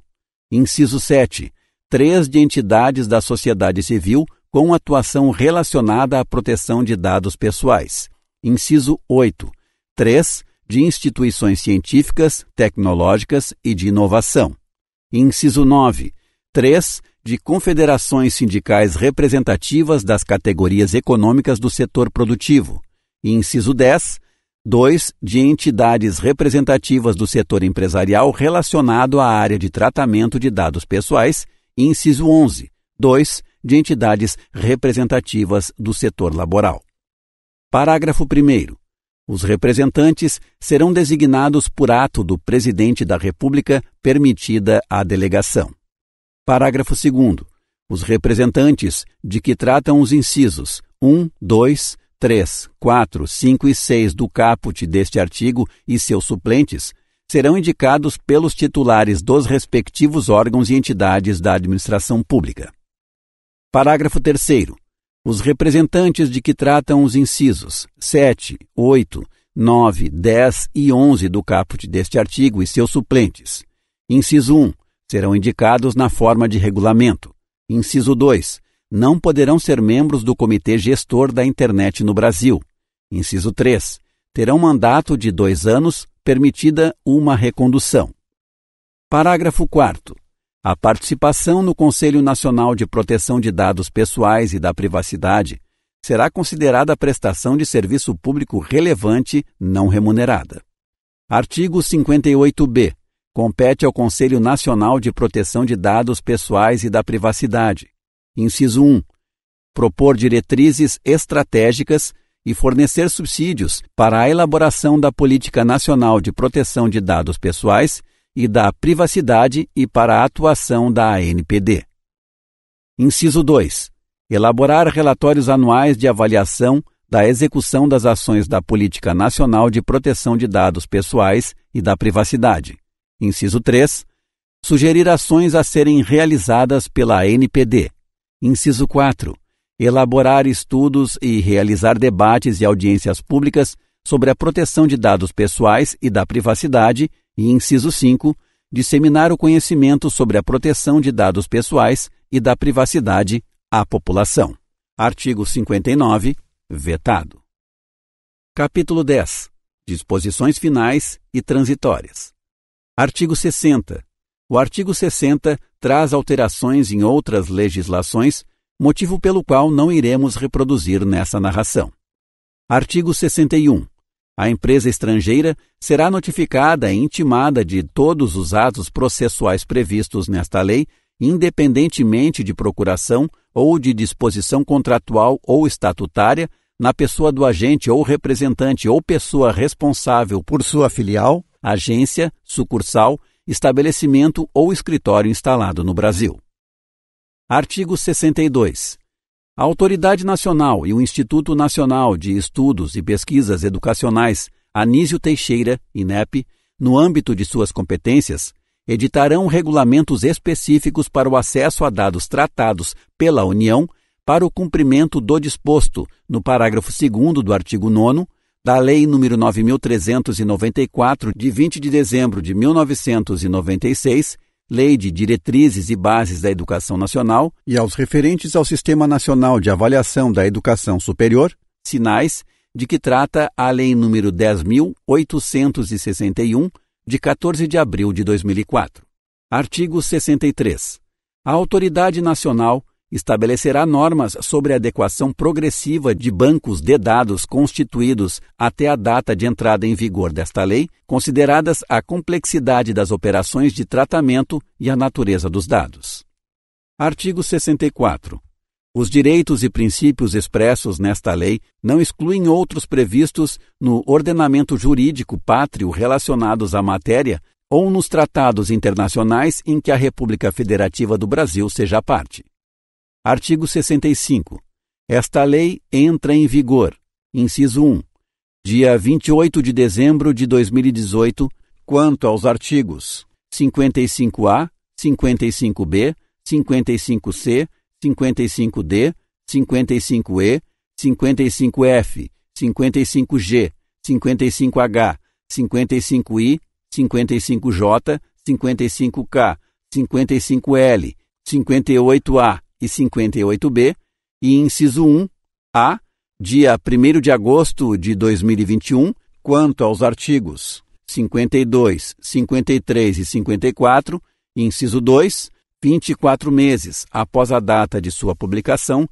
Inciso 7. 3 de entidades da sociedade civil com atuação relacionada à proteção de dados pessoais. Inciso 8. 3 de instituições científicas, tecnológicas e de inovação. Inciso 9. 3 de confederações sindicais representativas das categorias econômicas do setor produtivo. Inciso 10. 2 de entidades representativas do setor empresarial relacionado à área de tratamento de dados pessoais. Inciso 11. 2 de entidades representativas do setor laboral. Parágrafo 1º. Os representantes serão designados por ato do Presidente da República, permitida a delegação. Parágrafo 2º. Os representantes de que tratam os incisos 1, 2, 3, 4, 5 e 6 do caput deste artigo e seus suplentes serão indicados pelos titulares dos respectivos órgãos e entidades da administração pública. Parágrafo 3º. Os representantes de que tratam os incisos 7, 8, 9, 10 e 11 do caput deste artigo e seus suplentes. Inciso 1. Serão indicados na forma de regulamento. Inciso 2. Não poderão ser membros do Comitê Gestor da Internet no Brasil. Inciso 3. Terão mandato de 2 anos, permitida uma recondução. Parágrafo 4º. A participação no Conselho Nacional de Proteção de Dados Pessoais e da Privacidade será considerada prestação de serviço público relevante não remunerada. Artigo 58-B. Compete ao Conselho Nacional de Proteção de Dados Pessoais e da Privacidade. Inciso 1. Propor diretrizes estratégicas e fornecer subsídios para a elaboração da Política Nacional de Proteção de Dados Pessoais e da Privacidade e para a atuação da ANPD. Inciso 2. Elaborar relatórios anuais de avaliação da execução das ações da Política Nacional de Proteção de Dados Pessoais e da Privacidade. Inciso 3. Sugerir ações a serem realizadas pela ANPD. Inciso 4. Elaborar estudos e realizar debates e audiências públicas sobre a proteção de dados pessoais e da privacidade. E, inciso 5, disseminar o conhecimento sobre a proteção de dados pessoais e da privacidade à população. Artigo 59, vetado. Capítulo 10. Disposições finais e transitórias. Artigo 60. O artigo 60 traz alterações em outras legislações, motivo pelo qual não iremos reproduzir nessa narração. Artigo 61. A empresa estrangeira será notificada e intimada de todos os atos processuais previstos nesta lei, independentemente de procuração ou de disposição contratual ou estatutária, na pessoa do agente ou representante ou pessoa responsável por sua filial, agência, sucursal, estabelecimento ou escritório instalado no Brasil. Artigo 62. A Autoridade Nacional e o Instituto Nacional de Estudos e Pesquisas Educacionais Anísio Teixeira, INEP, no âmbito de suas competências, editarão regulamentos específicos para o acesso a dados tratados pela União para o cumprimento do disposto no parágrafo 2º do artigo 9º da Lei nº 9.394, de 20 de dezembro de 1996, Lei de Diretrizes e Bases da Educação Nacional, e aos referentes ao Sistema Nacional de Avaliação da Educação Superior, sinais de que trata a Lei nº 10.861, de 14 de abril de 2004. Artigo 63. A Autoridade Nacional estabelecerá normas sobre a adequação progressiva de bancos de dados constituídos até a data de entrada em vigor desta lei, consideradas a complexidade das operações de tratamento e a natureza dos dados. Artigo 64. Os direitos e princípios expressos nesta lei não excluem outros previstos no ordenamento jurídico pátrio relacionados à matéria ou nos tratados internacionais em que a República Federativa do Brasil seja parte. Artigo 65. Esta lei entra em vigor, inciso 1, dia 28 de dezembro de 2018, quanto aos artigos 55A, 55B, 55C, 55D, 55E, 55F, 55G, 55H, 55I, 55J, 55K, 55L, 58A e 58B, e inciso 1-A, dia 1º de agosto de 2021, quanto aos artigos 52, 53 e 54, inciso 2, 24 meses após a data de sua publicação,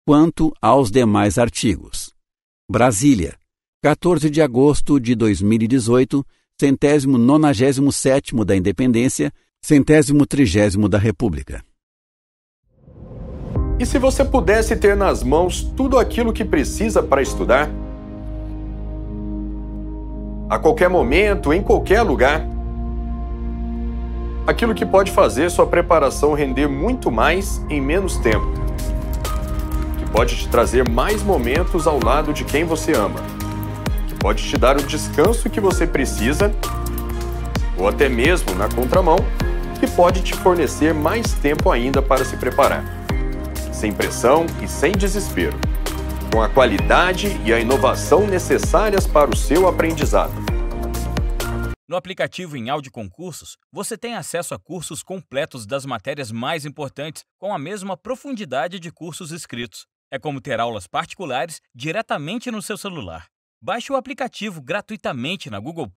quanto aos demais artigos. Brasília, 14 de agosto de 2018, 197º da Independência, 130º da República. E se você pudesse ter nas mãos tudo aquilo que precisa para estudar? A qualquer momento, em qualquer lugar? Aquilo que pode fazer sua preparação render muito mais em menos tempo. Que pode te trazer mais momentos ao lado de quem você ama. Que pode te dar o descanso que você precisa, ou até mesmo, na contramão, que pode te fornecer mais tempo ainda para se preparar. Sem pressão e sem desespero. Com a qualidade e a inovação necessárias para o seu aprendizado. No aplicativo em Áudio Concursos, você tem acesso a cursos completos das matérias mais importantes com a mesma profundidade de cursos escritos. É como ter aulas particulares diretamente no seu celular. Baixe o aplicativo gratuitamente na Google